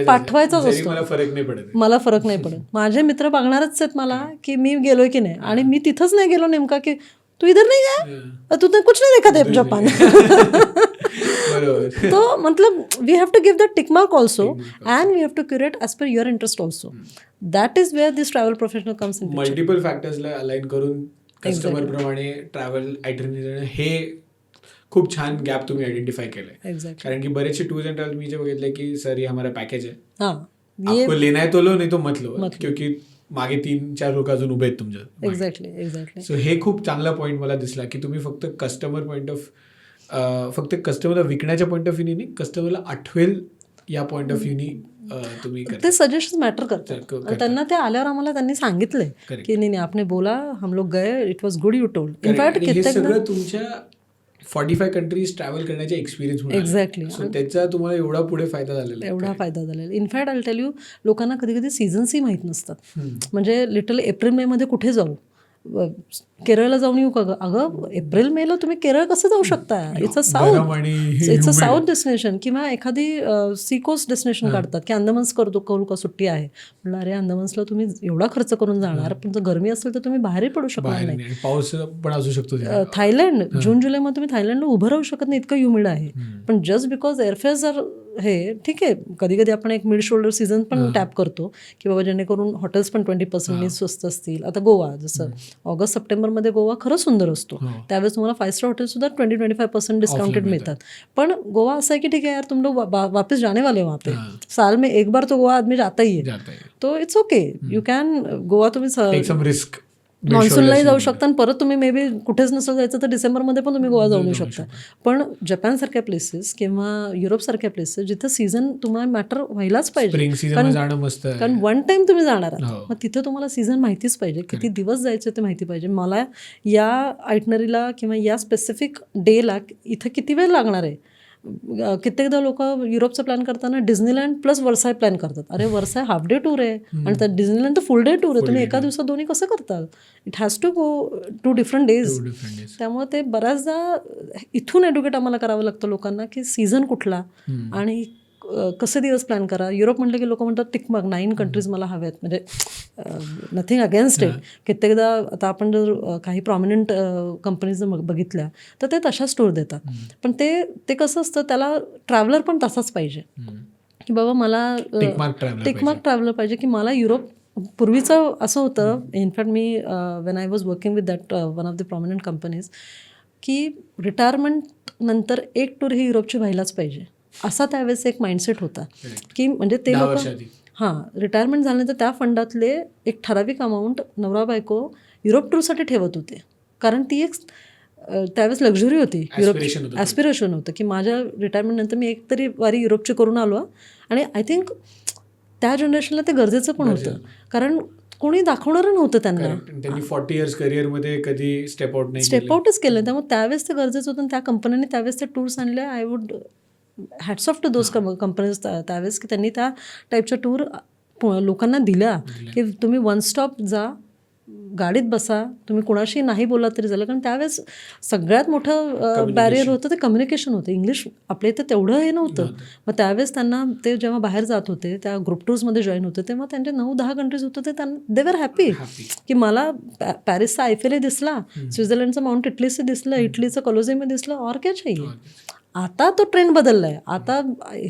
पाठवायचाच असतो, मला फरक नाही पडत. माझे मित्र बघणारच आहेत मला की मी गेलोय की नाही, आणि मी तिथंच नाही गेलो नेमका की तू इधर नाही आहे, तू तर कुछ नाही देखा है जपान. तो मतलब we have to give the tick mark also, and we have to curate as per your interest also. That is where this travel professional comes in. Multiple फॅक्टर्सला अलाइन करून कस्टमर प्रमाणे ट्रॅव्हल आयटनरी, हे खूप छान gap तुम्ही identify केलंय. कारण की बरेचसे टूर्स अँड ट्रॅव्हल मी जे बघितलंय की सर ये हमारा पॅकेज है, आपको लेना है तो लो, नाही तो मत लो, क्योंकि मागे 3-4 लोक अजून उभे आहेत तुमच्या. एक्झॅक्टली. सो हे खूप चांगला पॉईंट मला दिसला की तुम्ही फक्त कस्टमरला विकण्याच्या पॉईंट ऑफ व्ह्यूनी नाही, कस्टमरला आठवेल या पॉईंट ऑफ व्ह्यूनी तुम्ही ते सजेशन मॅटर करतात. त्यांना ते आल्यावर आम्हाला त्यांनी सांगितलंय की नाही आपने बोला, हम लोग गए, it was good, you told. In fact हे सगळं तुमच्या 45 कंट्रीज ट्रॅव्हल करण्याच्या एक्सपिरियन्स. एक्झॅक्टली. त्याचा तुम्हाला एवढा पुढे फायदा झालेला. इनफॅक्ट आय टेल यू, लोकांना कधी कधी सीझन्सही माहीत नसतात. म्हणजे लिटरली एप्रिल-मे मध्ये कुठे जाऊ, केरळला जाऊन येऊ का? अगं एप्रिल-मेला तुम्ही केरळ कसं जाऊ शकता? इट्स अ साऊथ डेस्टिनेशन, किंवा एखादी सी कोस्ट डेस्टिनेशन काढतात की अंदमान्स करू का, सुट्टी आहे. म्हणलं अरे अंदमान्सला तुम्ही एवढा खर्च करून जाणार, पण जर गरमी असेल तर तुम्ही बाहेरही पडू शकणार नाही, पाऊस पण असू शकतो. थायलंड, जून-जुलैमध्ये तुम्ही थायलंडला उभं राहू शकत नाही, इतकं ह्युमिड आहे. पण जस्ट बिकॉज एअरफेअर्स आर हे ठीक आहे, कधी कधी आपण एक मिड शोल्डर सीझन पण टॅप करतो की बाबा जेणेकरून हॉटेल्स पण 20% स्वस्त असतील. आता गोवा, जसं ऑगस्ट-सप्टेंबरमध्ये गोवा खरंच सुंदर असतो, त्यावेळेस तुम्हाला 5-star हॉटेल्सुद्धा 20-25% डिस्काउंटेड मिळतात. पण गोवा असं आहे की ठीक आहे यार, तुम लोग वापस जाने वाले वहाँ पे, साल में एक बार तो गोवा आदमी जाता ही है, तो it's okay, you can Goa, तुम्ही मान्सूनलाही जाऊ शकता आणि परत तुम्ही मे बी कुठेच नसेल जायचं तर डिसेंबरमध्ये पण तुम्ही गोवा जाऊन येऊ शकता. पण जपानसारख्या प्लेसेस किंवा युरोपसारख्या प्लेसेस जिथं सीझन तुम्हाला मॅटर व्हायलाच पाहिजे, स्प्रिंग सीझन जाणं मस्त आहे. कारण वन टाइम तुम्ही जाणार आहात, मग तिथं तुम्हाला सीझन माहितीच पाहिजे, किती दिवस जायचं ते माहिती पाहिजे. मला या आयटनरीला किंवा या स्पेसिफिक डेला इथं किती वेळ लागणार आहे. कित्येकदा लोक युरोपचं प्लॅन करताना डिझनीलँड प्लस वर्साय प्लॅन करतात. अरे वर्साय हाफ डे टूर आहे आणि त्या डिझनीलँड तर फुल डे टूर आहे. तुम्ही एका दिवसात दोन्ही कसं करता. It has to go 2 different days. त्यामुळे ते बऱ्याचदा इथून एड्युकेट आम्हाला करावं लागतं लोकांना की सीझन कुठला आणि कसे दिवस प्लॅन करा. युरोप म्हटलं की लोक म्हणतात टिकमार्क 9 कंट्रीज मला हव्यात, म्हणजे नथिंग अगेन्स्ट इट. कित्येकदा आता आपण जर काही प्रॉमिनंट कंपनीज बघितल्या तर ते तशा स्टोर देतात. पण ते कसं असतं, त्याला ट्रॅव्हलर पण तसाच पाहिजे की बाबा मला टिकमार्क ट्रॅव्हलर पाहिजे की मला युरोप. पूर्वीचं असं होतं, in fact me when I was working with that one of the prominent companies, की रिटायरमेंट नंतर एक टूर ही युरोपची व्हायलाच पाहिजे असा त्यावेळेस एक माइंडसेट होता. की म्हणजे ते लोक रिटायरमेंट झाल्यानंतर त्या फंडातले एक ठराविक अमाऊंट नवरा बायको युरोप टूरसाठी ठेवत होते. कारण ती एक त्यावेळेस लक्झरी होती, युरोप ॲस्पिरेशन होतं की माझ्या रिटायरमेंटनंतर मी एक तरी वारी युरोपची करून आलो. आणि आय थिंक त्या जनरेशनला ते गरजेचं पण होतं, कारण कोणी दाखवणारं नव्हतं त्यांना. त्यांनी 40 इयर्स करिअरमध्ये कधी स्टेप आउटच केलं. त्यामुळे त्यावेळेस ते गरजेचं होतं आणि त्या कंपनीने त्यावेळेस ते टूर्स आणले. I would hats off to those companies त्यावेळेस की त्यांनी त्या टाईपच्या टूर लोकांना दिल्या की तुम्ही वन स्टॉप जा, गाडीत बसा, तुम्ही कोणाशी नाही बोललात तरी झालं. कारण त्यावेळेस सगळ्यात मोठं बॅरियर होतं ते कम्युनिकेशन होतं. इंग्लिश आपल्या इथं तेवढं हे नव्हतं. मग त्यावेळेस त्यांना ते जेव्हा बाहेर जात होते, त्या ग्रुप टूर्समध्ये जॉईन होते, तेव्हा त्यांचे 9-10 कंट्रीज होते ते त्यांना दे वर हॅपी की मला पॅरिसचा आयफेल दिसला, स्वित्झर्लंडचं माउंट इटलीचं दिसलं, इटलीचं कोलोसियम दिसलं, और क्या चाहिए. आता तो ट्रेंड बदलला आहे. आता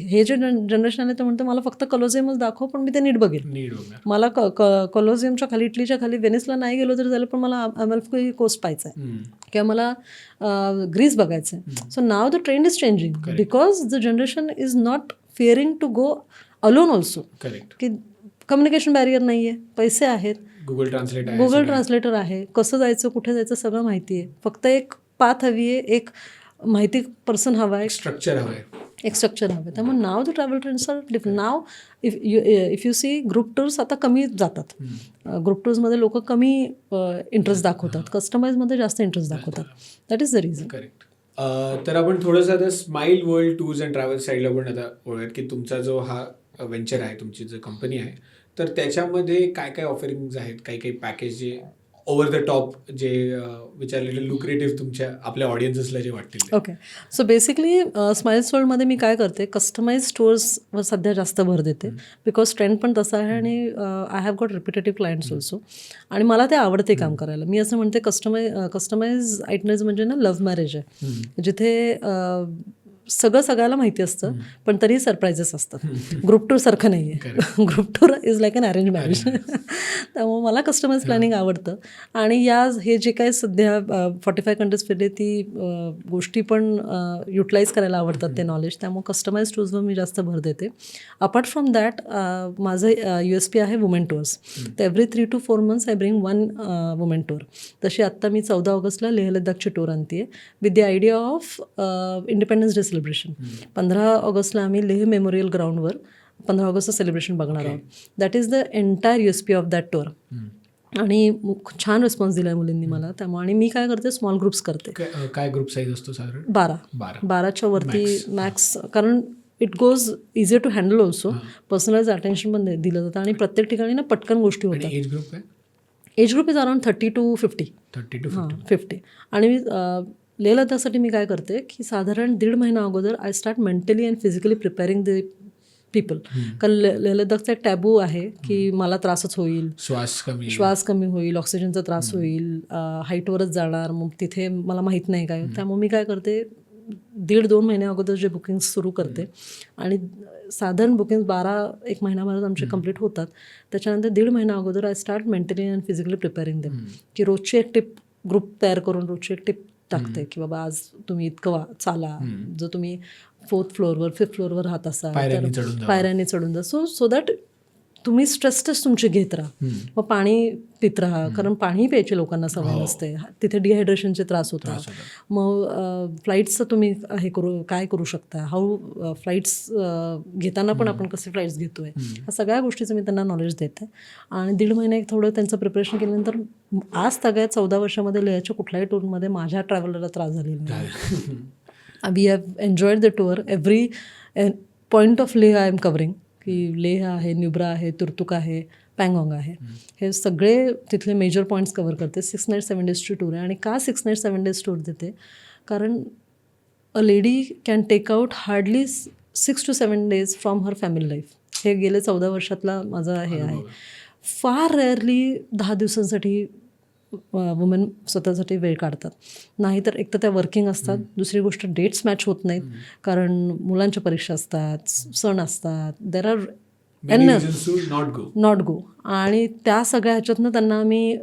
हे जे जनरेशन आहे ते म्हणतं मला फक्त कोलोसियमच दाखव, पण मी ते नीट बघेल. मला कोलोसियमच्या खाली, इटलीच्या खाली, व्हेनिसला नाही गेलो तरी झालं, पण मला अमेल्फी कोस्ट पाहायचा आहे किंवा मला ग्रीस बघायचं आहे. So now the trend is changing because the generation is not fearing to go alone also. की कम्युनिकेशन बॅरियर नाही आहे, पैसे आहेत, गुगल ट्रान्सलेटर आहे, कसं जायचं, कुठे जायचं सगळं माहिती आहे. फक्त एक पाथ हवी आहे, एक माहिती पर्सन हवा आहे, एक स्ट्रक्चर हवं आहे. त्यामुळे now the travel trends are different. Now if you see group tours आता कमी जातात. ग्रुप टूर्समध्ये लोक कमी इंटरेस्ट दाखवतात, कस्टमाइजमध्ये जास्त इंटरेस्ट दाखवतात. That is the reason. Correct. तर आपण थोडंसं आता smile world tours and travel साईडला पण आता वळूयात की तुमचा जो हा व्हेंचर आहे, तुमची जो कंपनी आहे, तर त्याच्यामध्ये काय काय ऑफरिंग्ज आहेत, काही पॅकेज जे ओव्हर द टॉप जे विच आर लिटल लुक्रेटिव्ह तुमच्या आपल्या ऑडियन्सेसला जे वाटतील. ओके. सो बेसिकली स्माइल्स वर्ल्डमध्ये मी काय करते, कस्टमाइज टूर्सवर सध्या जास्त भर देते बिकॉज ट्रेंड पण तसा आहे आणि I have got repetitive clients also. आणि मला ते आवडते काम करायला. मी असं म्हणते कस्टमाइज आयटनरीज म्हणजे ना लव्ह मॅरेज आहे, जिथे सगळ्याला माहिती असतं पण तरी सरप्राईजेस असतात. ग्रुप टूर सारखं नाही आहे. Group tour is like an arrange marriage. त्यामुळे मला कस्टमाइज प्लॅनिंग आवडतं. आणि हे जे काही सध्या 45 कंट्रीज फिरले, ती गोष्टी पण युटिलाइज करायला आवडतात ते नॉलेज. त्यामुळे कस्टमाइज टूर्सवर मी जास्त भर देते. अपार्ट फ्रॉम दॅट माझं USP आहे वुमेन टूर्स. तर every 3 to 4 months I bring 1 women tour. तशी आत्ता मी 14 ऑगस्टला लेह लद्दाखची टूर आणते with the idea of independence day celebration. 15 ऑगस्टला आम्ही लेह मेमोरियल ग्राउंडवर 15 ऑगस्टचं सेलिब्रेशन बघणार आहोत. That is the entire USP of that tour. आणि छान रिस्पॉन्स दिला आहे मुलींनी मला. त्यामुळे आणि मी काय करते, स्मॉल ग्रुप्स करते. काय ग्रुप साईज असतो साधारण? 12च्या वरती मॅक्स. कारण it goes easier to handle also. Personalise attention पण दिलं जातं आणि प्रत्येक ठिकाणी ना पटकन गोष्टी होतात. एज ग्रुप काय? Age group is around 30 to 50. 50. आणि लेह लद्दाखसाठी मी काय करते की साधारण 1.5 महिना अगोदर I start mentally and physically preparing the people. कारण लेह लद्दाखचा एक टॅबू आहे की मला त्रासच होईल, श्वास कमी होईल, ऑक्सिजनचा त्रास होईल, हाईटवरच जाणार, मग तिथे मला माहीत नाही काय. त्यामुळे मी काय करते, 1.5-2 महिन्या अगोदर जे बुकिंग्स सुरू करते आणि साधारण बुकिंग्स 1 महिन्याभरात आमचे कंप्लीट होतात. त्याच्यानंतर 1.5 महिना अगोदर I start mentally and physically preparing them. की रोजची एक टिप, ग्रुप तयार करून रोजची एक टिप टाकते की बाबा आज तुम्ही इतकं चाला, जर तुम्ही 4th फ्लोअरवर 5th फ्लोअरवर राहत असाल तर पायऱ्यांनी चढून जा. सो दॅट तुम्ही स्ट्रेस टेस्ट तुमची घेत राहा. मग पाणी पित राहा, कारण पाणी प्यायची लोकांना सवय नसते. तिथे डिहायड्रेशनचे त्रास होतात. मग फ्लाईट्सचं तुम्ही काय करू शकता, हाऊ फ्लाईट्स घेताना पण आपण कसे फ्लाईट्स घेतोय, ह्या सगळ्या गोष्टीचं मी त्यांना नॉलेज देते. आणि 1.5 महिने थोडं त्यांचं प्रिपरेशन केल्यानंतर आज सगळ्यात 14 वर्षामध्ये लेहच्या कुठल्याही टूरमध्ये माझ्या ट्रॅव्हलरला त्रास झालेला नाही. We have enjoyed the tour. Every point of Leh I am covering, की लेह आहे, न्यूब्रा आहे, तुर्तुक आहे, पँगॉंग आहे, हे सगळे तिथले मेजर पॉईंट्स कवर करते. 6 नाईट 7 डेजची टूर आहे. आणि का 6 नाईट 7 डेज टूर देते, कारण a lady can take out hardly 6 to 7 days from her family life. हे गेले 14 वर्षातला माझा हे आहे. फार रेअरली 10 दिवसांसाठी वुमेन स्वतःसाठी वेळ काढतात. नाहीतर एक तर त्या वर्किंग असतात, दुसरी गोष्ट डेट्स मॅच होत नाहीत, कारण मुलांच्या परीक्षा असतात, सण असतात, देर आर नॉट गो. आणि त्या सगळ्या ह्याच्यातनं त्यांना मी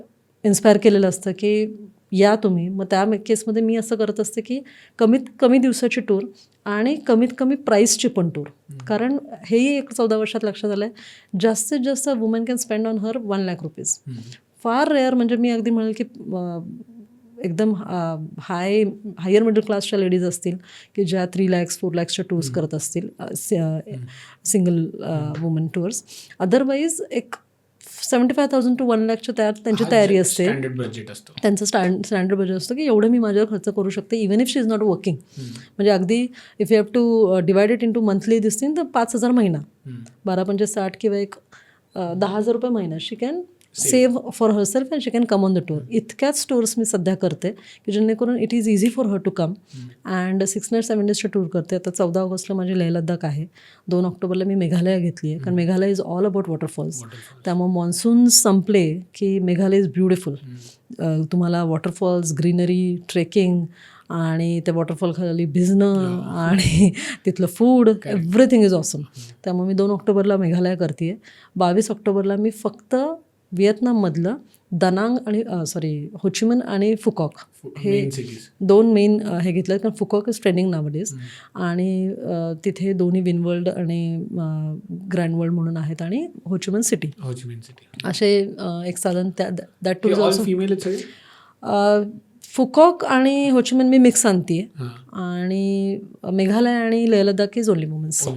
इन्स्पायर केलेलं असतं की या तुम्ही. मग त्या केसमध्ये मी असं करत असते की कमीत कमी दिवसाची टूर आणि कमीत कमी प्राईसची पण टूर. कारण हेही एक 14 वर्षात लक्षात आलं आहे, जास्तीत जास्त women can spend on her 1 lakh rupees. फार रेअर, म्हणजे मी अगदी म्हणेल की एकदम हायर मिडल क्लासच्या लेडीज असतील की ज्या 3 lakhs 4 lakhsच्या टूर्स करत असतील, सिंगल वुमन टूर्स. अदरवाईज एक 75,000 to 1 lakh त्यांची तयारी असते. त्यांचं स्टँडर्ड बजेट असतं की एवढं मी माझ्यावर खर्च करू शकते, even if she is not working. म्हणजे अगदी if you have to divide it into monthly दिसतील तर 5,000 महिना, 12×5 किंवा एक 10,000 रुपये महिना she can save for herself and she can come on the tour. इतक्याच टूर्स मी सध्या करते की जेणेकरून it is easy for her to come. And 6 night 7 डेजची टूर करते. आता 14 ऑगस्टला माझी लेह लद्दाख आहे. 2 ऑक्टोबरला मी मेघालय घेतली आहे, कारण Meghalaya is all about waterfalls. त्यामुळे मॉन्सून संपले की मेघालय इज ब्युटिफुल. तुम्हाला वॉटरफॉल्स, ग्रीनरी, ट्रेकिंग आणि त्या वॉटरफॉल खाली भिजणं आणि तिथलं फूड, एव्हरीथिंग इज ऑसम. त्यामुळे मी 2 ऑक्टोबरला मेघालय करते आहे. 22 ऑक्टोबरला मी फक्त व्हिएतनाममधलं दनांग आणि होचिमिन आणि फुकॉक हे 2 मेन हे घेतलं, कारण फुकॉक इज ट्रेंडिंग नावडेज. आणि तिथे दोन्ही विनवर्ल्ड आणि ग्रँड वर्ल्ड म्हणून आहेत, आणि होचिमिन सिटी असे एक साधारण दॅट टूर ऑल्सो. फुकॉक आणि होचिमिन मी मिक्स आणते, आणि मेघालय आणि Leh Ladakh is only women's.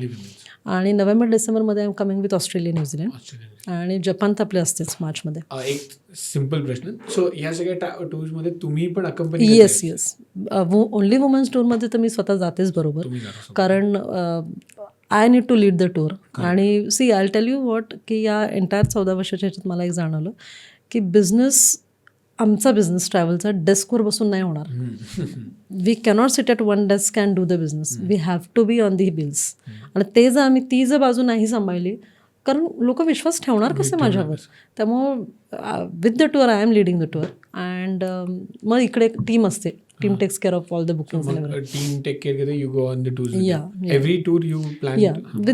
आणि नोव्हेंबर-डिसेंबरमध्ये I am coming with Australia, New Zealand, आणि जपान तर आपले असतेच मार्चमध्ये. एक सिम्पल प्रश्न, सो या सगळ्या टूर्समध्ये तुम्ही पण अकंपनी? येस. ओनली वुमन्स टूरमध्ये तर मी स्वतः जातेच बरोबर, कारण I need to lead the tour. आणि see I tell you what, की या एंटायर 14 वर्षाच्या ह्याच्यात मला एक जाणवलं की आमचा बिझनेस ट्रॅव्हलचा डेस्कवर बसून नाही होणार. We cannot sit at one desk and do the business. We have to be on the bills. आणि ती जर बाजू नाही सांभाळली, कारण लोक विश्वास ठेवणार कसे माझ्यावर. त्यामुळं with the tour I am leading the tour. And मग इकडे एक टीम असते, team takes care of all the bookings. Team take care करते, you go on the tours. Every tour you plan with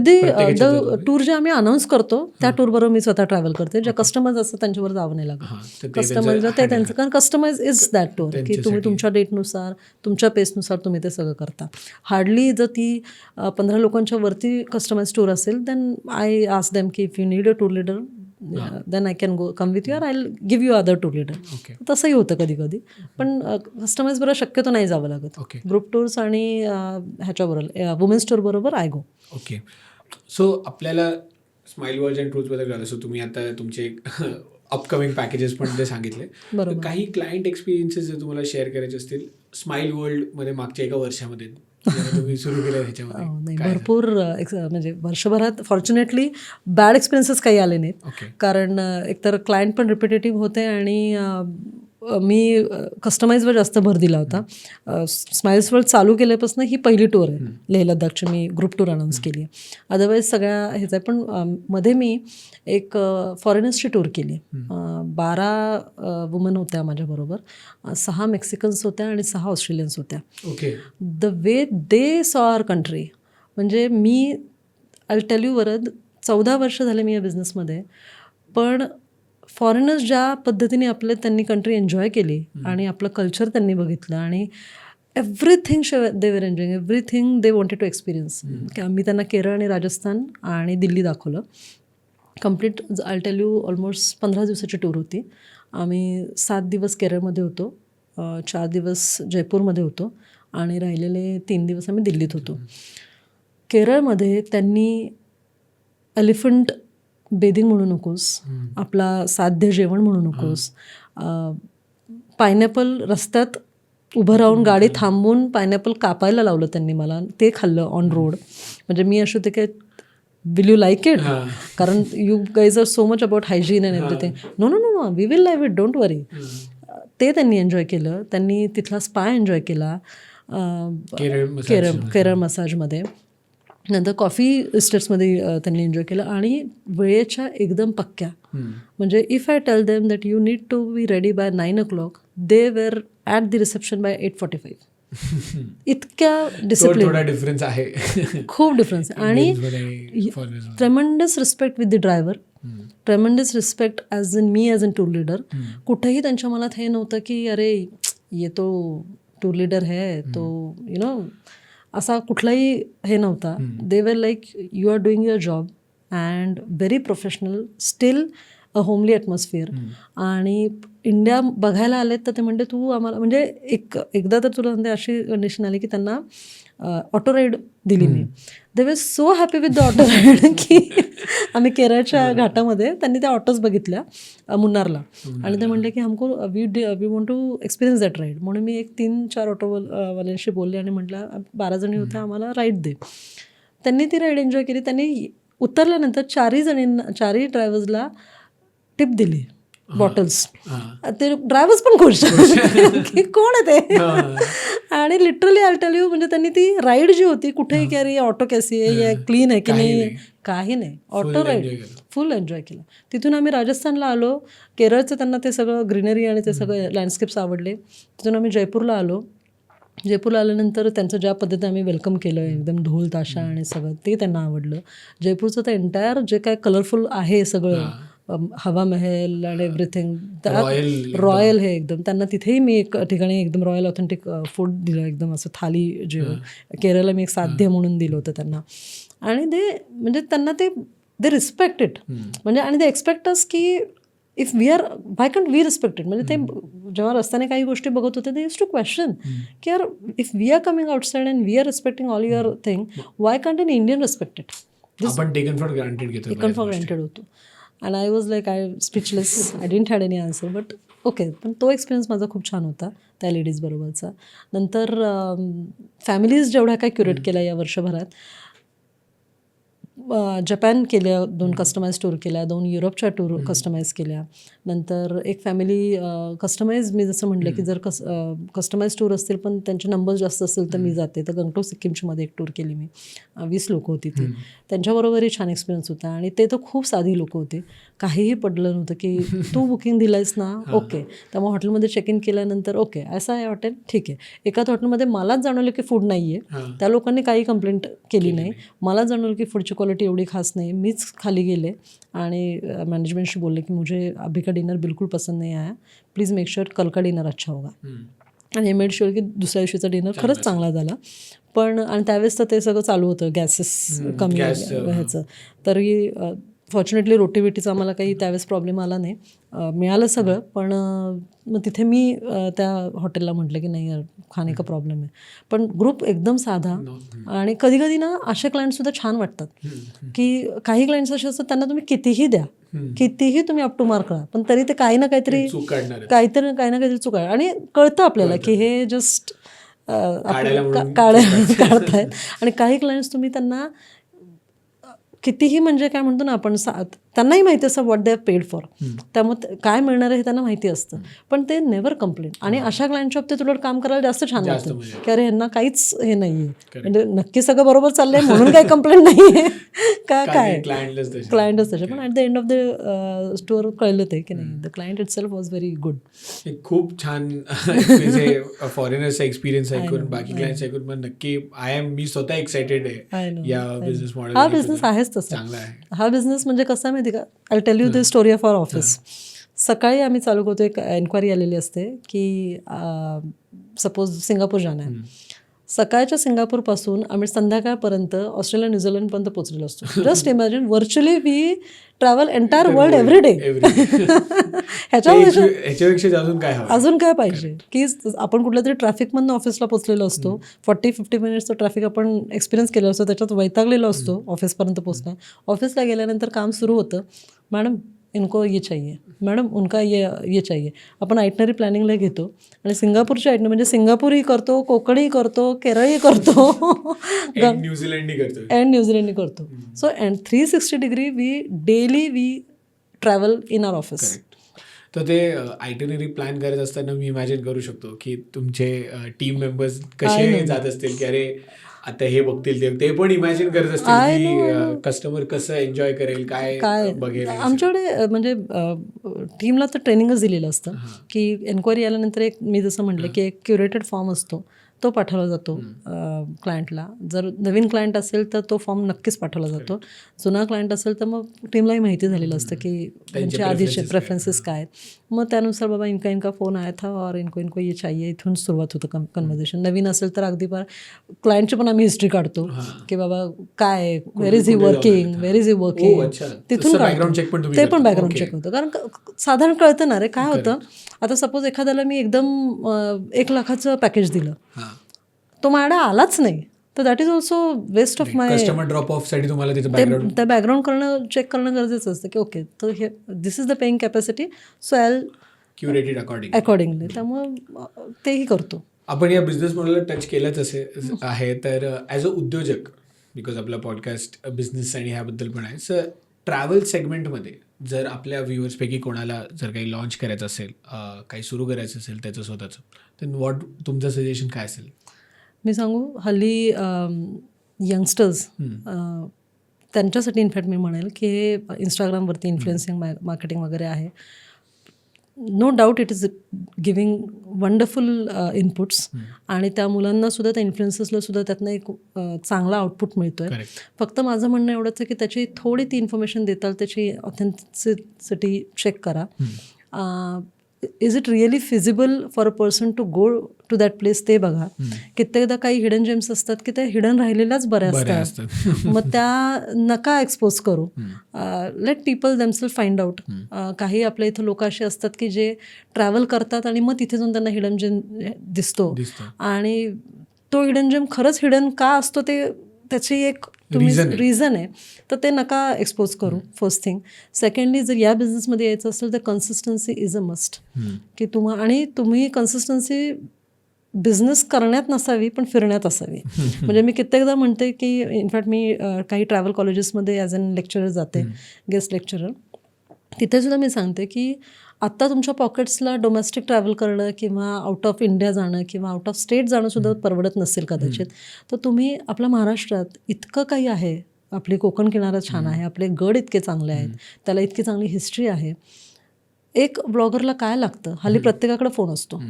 the tour जे आम्ही announce करतो त्या tour बरोबर मी स्वतः ट्रॅव्हल करते. ज्या कस्टमर्स असतात त्यांच्यावर जावं नाही लागत. कस्टमर्सला ते त्यांचं, कारण कस्टमाइज इज दॅट टूर, की तुम्ही तुमच्या डेटनुसार, तुमच्या पेसनुसार तुम्ही ते सगळं करता. हार्डली जर ती 15 लोकांच्या वरती कस्टमाइज टूर असेल, देन आय आस्क देम की if you need a tour leader then I can come with you, R I give you other tour leader. तसंही होतं कधी कधी, पण कस्टमाइज बरोबर शक्यतो नाही जावं लागत. ग्रुप टूर्स आणि ह्याच्याबरोबर वुमेन्स टूर बरोबर आय गो. ओके. सो आपल्याला स्माइल वर्ल्ड अँड टूर्सबद्दल कळलं. सो तुम्ही आता तुमचे अपकमिंग पॅकेजेस पण ते सांगितले. काही क्लायंट एक्सपिरियन्सेस जर तुम्हाला शेअर करायचे असतील स्माइल वर्ल्डमध्ये मागच्या 1 वर्षामध्ये तुम्ही सुरू केलं ह्याच्यामध्ये? नाही, भरपूर म्हणजे वर्षभरात फॉर्च्युनेटली बॅड एक्सपिरियन्सेस काही आले नाहीत. कारण एकतर क्लायंट पण रिपिटेटिव्ह होते, आणि मी कस्टमाइजवर जास्त भर दिला होता. स्माइल्स वर्ल्ड चालू केल्यापासून ही पहिली टूर आहे लेह लद्दाखची, मी ग्रुप टूर अनाऊन्स केली आहे. अदरवाईज सगळ्या ह्याच आहे. पण मध्ये मी एक फॉरेनर्सची टूर केली. 12 वुमन होत्या माझ्याबरोबर. 6 मेक्सिकन्स होत्या आणि 6 ऑस्ट्रेलियन्स होत्या. The way they saw our country, म्हणजे मी आय टेल यू वरद, 14 वर्ष झाले मी या बिझनेसमध्ये, पण फॉरेनर्स ज्या पद्धतीने त्यांनी कंट्री एन्जॉय केली आणि आपलं कल्चर त्यांनी बघितलं, आणि everything they were enjoying, everything they wanted to experience. मी त्यांना केरळ आणि राजस्थान आणि दिल्ली दाखवलं. Complete I tell you almost 15 दिवसाची टूर होती. आम्ही 7 दिवस केरळमध्ये होतो, 4 दिवस जयपूरमध्ये होतो आणि राहिलेले 3 दिवस आम्ही दिल्लीत होतो. केरळमध्ये त्यांनी एलिफंट बेदिंग म्हणू नकोस, आपला साध्य जेवण म्हणू नकोस, पायनॅपल रस्त्यात उभं राहून गाडी थांबवून पायनॅपल कापायला लावलं त्यांनी मला, ते खाल्लं ऑन रोड. म्हणजे मी अशी होते की विल यू लाईक इट, कारण you guys are so much about hygiene and everything. No no no no we will live it, don't worry. ते त्यांनी एन्जॉय केलं. त्यांनी तिथला स्पा एन्जॉय केला केरळ मसाजमध्ये. नंतर कॉफी इस्टेट्समध्ये त्यांनी एन्जॉय केलं आणि वेळेच्या एकदम पक्क्या. म्हणजे if I tell them that you need to be ready by 9 o'clock, they were at the reception by 8:45. इतक्या डिसिप्लिन, डिफरन्स आहे, खूप डिफरन्स. आणि tremendous respect with the driver, tremendous respect as in me as an tour leader. कुठेही त्यांच्या मनात हे नव्हतं की अरे ये तो टूर लीडर है तो यु नो, असा कुठलाही हे नव्हता. They were like you are doing your job and very professional, still a homely atmosphere. आणि इंडिया बघायला आलेत तर ते म्हणते तू आम्हाला, म्हणजे एकदा तर तुला म्हणते अशी कंडिशन आली की त्यांना ऑटो राईड दिली मी. दे वर so happy with the auto ride की आम्ही केरळच्या घाटामध्ये त्यांनी त्या ऑटोज बघितल्या मुन्नारला आणि ते म्हणले की हमको we want to experience that ride. म्हणून मी 3-4 ऑटोवाल्यांशी बोलले आणि म्हटलं 12 जणी होत्या, आम्हाला राईड दे. त्यांनी ती राईड एन्जॉय केली. त्यांनी उतरल्यानंतर 4ही ड्रायव्हर्सला टिप दिली, बॉटल्स. ते ड्रायव्हर्स पण खुश की कोण आहे ते. आणि लिटरली आय टेल यू, म्हणजे त्यांनी ती राईड जी होती कुठेही की अरे ऑटो कॅसी आहे या क्लीन आहे की नाही, काही नाही, ऑटो राईड फुल एन्जॉय केलं. तिथून आम्ही राजस्थानला आलो. केरळचं त्यांना ते सगळं ग्रीनरी आणि ते सगळं लँडस्केप्स आवडले. तिथून आम्ही जयपूरला आलो. जयपूरला आल्यानंतर त्यांचं ज्या पद्धतीने आम्ही वेलकम केलं, एकदम ढोल ताशा आणि सगळं, ते त्यांना आवडलं. जयपूरचं तर एंटायर जे काय कलरफुल आहे सगळं, हवा महल आणि एव्हरीथिंग, रॉयल हे एकदम. त्यांना तिथेही मी एक ठिकाणी एकदम रॉयल ऑथेंटिक फूड दिलं, एकदम असं थाली जेवण. केरळला मी एक साध्य म्हणून दिलं होतं त्यांना. आणि ते म्हणजे त्यांना ते दे रिस्पेक्ट इट. म्हणजे आणि ते एक्सपेक्ट अस की if we are, why can't we respect it. म्हणजे ते जेव्हा रस्त्याने काही गोष्टी बघत होते, दे यूज टू क्वेश्चन की यार if we are coming outside and we are respecting all your thing, why can't an Indian respect it. आपण टेकन फॉर ग्रांटेड होतो. And I was like I speechless, I didn't had any answer. But okay, पण तो experience माझा खूप छान होता त्या लेडीजबरोबरचा. नंतर फॅमिलीज जेवढ्या काय क्युरेट केल्या या वर्षभरात, जपान केल्या, 2 कस्टमाइज टूर केल्या, 2 युरोपच्या टूर कस्टमाइज केल्या. नंतर एक फॅमिली कस्टमाइज, मी जसं म्हटलं की जर कस्टमाइज टूर असतील पण त्यांचे नंबर जास्त असतील तर मी जाते. तर गंगटोक सिक्कीमच्या मध्ये एक टूर केली मी, 20 लोकं होती ती. त्यांच्याबरोबरही छान एक्सपिरियन्स होता. आणि ते तर खूप साधी लोकं होती, काहीही पडलं नव्हतं की तू बुकिंग दिलायस ना, ओके. त्यामुळे हॉटेलमध्ये चेक इन केल्यानंतर ओके असं आहे हॉटेल, ठीक आहे. एकाच हॉटेलमध्ये मलाच जाणवलं की फूड नाही आहे, त्या लोकांनी काही कंप्लेंट केली नाही. मला जाणवलं की फूडची क्वालिटी एवढी खास नाही. मीच खाली गेले आणि मॅनेजमेंटशी बोलले की मुझे अभी का डिनर बिलकुल पसंद नहीं आया, प्लीज मेक श्योर कल का डिनर अच्छा होगा. आणि मेड शुअर की दुसऱ्या दिवशीचा डिनर खरंच चांगला झाला. पण आणि त्यावेळेस तर ते सगळं चालू होतं, गॅसेस कमी ह्याचं. तरी फॉर्च्युनेटली रोटीविटीचा आम्हाला काही त्यावेळेस प्रॉब्लेम आला नाही, मिळालं सगळं. पण मग तिथे मी त्या हॉटेलला म्हटलं की नाही यार खाणे का प्रॉब्लेम आहे. पण ग्रुप एकदम साधा. आणि कधी कधी ना असे क्लायंटसुद्धा छान वाटतात की काही क्लायंट्स असे असतात त्यांना तुम्ही कितीही द्या, कितीही तुम्ही अप टू मार्क करा, पण तरी ते काही ना काहीतरी चूक आहे. आणि कळतं आपल्याला की हे जस्ट काढतायत. आणि काही क्लायंट्स तुम्ही त्यांना कितीही म्हणजे काय म्हणतो ना आपण, त्यांनाही माहिती असतं what they have paid for, त्यामुळे काय मिळणार आहे हे त्यांना माहिती असतं. पण ते नेव्हर कंप्लेन. आणि अशा क्लायंटच्या बाबतीत उलट काम करायला जास्त छान वाटतं की अरे यांना काहीच हे नाही आहे, म्हणजे नक्की सगळं बरोबर चाललंय म्हणून काही कंप्लेंट नाही आहे का, काय क्लायंटच तसे. पण at the end of the store कळलं ते की नाही, the client it self was very good. खूप छान फॉरेनर्सचा एक्सपिरियन्स ऐकून, बाकी क्लायंट्स ऐकून पण नक्की मी स्वतः एक्सायटेड आहे या बिझनेस मॉडेल. हा बिझनेस आहेच तसा. हा बिझनेस म्हणजे कसा माहिती का, I tell you the story of our office. सकाळी आम्ही चालू करतो, एक एन्क्वायरी आलेली असते की सपोज सिंगापूर जाणं आहे. सकाळच्या सिंगापूरपासून आम्ही संध्याकाळपर्यंत ऑस्ट्रेलिया न्यूझीलंडपर्यंत पोहोचलेलो असतो. Just imagine, virtually we travel entire world every day. ह्याच्यापेक्षा अजून काय पाहिजे की आपण कुठल्या तरी ट्रॅफिकमधनं ऑफिसला पोहोचलेलो असतो. 40-50 मिनिट्सचं ट्रॅफिक आपण एक्सपिरियन्स केलेलं असतो, त्याच्यात वैतागलेलो असतो ऑफिसपर्यंत पोहोचणं. ऑफिसला गेल्यानंतर काम सुरू होतं, मॅडम इनको ये चाहिए, मॅडम उनका ये चाहिए. आपण आयटनरी प्लॅनिंगला घेतो आणि सिंगापूरची आयटनरी म्हणजे सिंगापूरही करतो, कोकणी करतो, केरळही करतो, न्यूझीलंडही करतो. So and 360 degree we travel in our office. तर ते आयटनरी प्लॅन करत असताना मी इमॅजिन करू शकतो की तुमचे टीम मेंबर्स कसे जात असतील की अरे आता हे बघतील, ते पण इमॅजिन करत असतील की कस्टमर कसं एन्जॉय करेल, काय बघेल. आमच्याकडे म्हणजे टीमला तर ट्रेनिंगच दिलेलं असतं की एन्क्वायरी आल्यानंतर एक मी जसं म्हटलं की एक क्युरेटेड फॉर्म असतो, तो पाठवला जातो क्लायंटला. जर नवीन क्लायंट असेल तर तो फॉर्म नक्कीच पाठवला जातो. जुना क्लायंट असेल तर मग टीमलाही माहिती झालेलं असतं की त्यांचे आधीचे प्रेफरन्सेस काय आहेत. मग त्यानुसार बाबा इनका फोन आया था और इनको ये चाहिए, इथून सुरुवात होतं कन्व्हर्सेशन. नवीन असेल तर अगदी फार क्लायंटची पण आम्ही हिस्ट्री काढतो की बाबा काय, व्हेर इज ही वर्किंग, तिथून काढतो. ते पण बॅकग्राऊंड चेक होतं, कारण साधारण कळतं ना रे काय होतं. आता सपोज एखाद्याला मी एकदम 1 लाखाचं पॅकेज दिलं, तो माझ्याकडे आलाच नाही, तर that is also waste of my. Customer drop off साठी तुम्हाला त्या बॅकग्राऊंड चेक करणं गरजेचं असतं की ओके, तर हे this is the paying capacity, so I curated accordingly. त्यामुळे तेही करतो. आपण या बिझनेस मॉडेलला टच केलंच आहे. तर ॲज अ उद्योजक, बिकॉज आपला पॉडकास्ट बिझनेस आणि ह्याबद्दल पण आहे, सर ट्रॅव्हल सेगमेंटमध्ये जर आपल्या व्ह्युअर्सपैकी कोणाला जर काही लॉन्च करायचं असेल, काही सुरू करायचं असेल त्याचं स्वतःचं, तर तुमचं सजेशन काय असेल? मी सांगू, हल्ली यंगस्टर्स त्यांच्यासाठी इनफॅक्ट मी म्हणेल की हे इंस्टाग्रामवरती इन्फ्लुएन्सिंग मार्केटिंग वगैरे आहे. No doubt it is giving wonderful inputs, आणि त्या मुलांनासुद्धा, त्या इन्फ्लुएन्सर्सलासुद्धा त्यातनं एक चांगला आउटपुट मिळतो आहे. फक्त माझं म्हणणं एवढंच आहे की त्याची थोडी ती इन्फॉर्मेशन देताल त्याची ऑथेंटिसिटी चेक करा. Is it really feasible for a person to go to that place, ते बघा. कित्येकदा काही हिडन जेम्स असतात की त्या हिडन राहिलेल्याच बऱ्या असतात, मग त्या नका एक्सपोज करू. Let people themselves find out. काही आपल्या इथं लोक असे असतात की जे ट्रॅव्हल करतात आणि मग तिथे जाऊन त्यांना हिडन जेम दिसतो, आणि तो हिडन जेम खरंच हिडन का असतो ते त्याची एक रिझन आहे, तर ते नका एक्सपोज करू. First thing. सेकंडली, जर या बिझनेसमध्ये यायचं असेल तर कन्सिस्टन्सी इज अ मस्ट. की तुम्ही कन्सिस्टन्सी बिझनेस करण्यात नसावी पण फिरण्यात असावी. म्हणजे मी कित्येकदा म्हणते की इनफॅक्ट मी काही ट्रॅव्हल कॉलेजेसमध्ये ॲज अन लेक्चरर जाते, गेस्ट लेक्चरर. तिथे सुद्धा मी सांगते की आत्ता तुमच्या पॉकेट्सला डोमेस्टिक ट्रॅव्हल करणं किंवा आउट ऑफ इंडिया जाणं किंवा आउट ऑफ स्टेट जाणं सुद्धा परवडत नसेल कदाचित, तर तुम्ही आपल्या महाराष्ट्रात इतकं काही आहे. आपली कोकण किनारा छान आहे, आपले गड इतके चांगले आहेत, त्याला इतकी चांगली हिस्ट्री आहे. एक ब्लॉगरला काय लागतं, हल्ली प्रत्येकाकडे फोन असतो.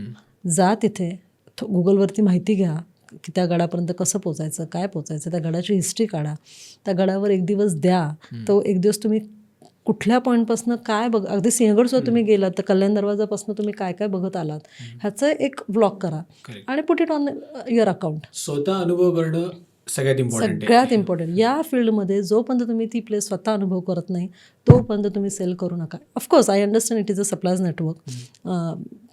जा तिथे गुगलवरती माहिती घ्या की त्या गडापर्यंत कसं पोचायचं, काय पोचायचं, त्या गडाची हिस्ट्री काढा, त्या गडावर एक दिवस द्या. तो एक दिवस तुम्ही कुठल्या पॉईंटपासून काय अगदी सिंहगडसुद्धा तुम्ही गेलात तर कल्याण दरवाजापासून तुम्ही काय काय बघत आलात ह्याचं एक ब्लॉग करा आणि put it on your account. स्वतः अनुभव करणं सगळ्यात इम्पॉर्टंट. या फील्डमध्ये जोपर्यंत तुम्ही ती प्लेस स्वतः अनुभव करत नाही तोपर्यंत तुम्ही सेल करू नका. Of course I understand it is a suppliers network.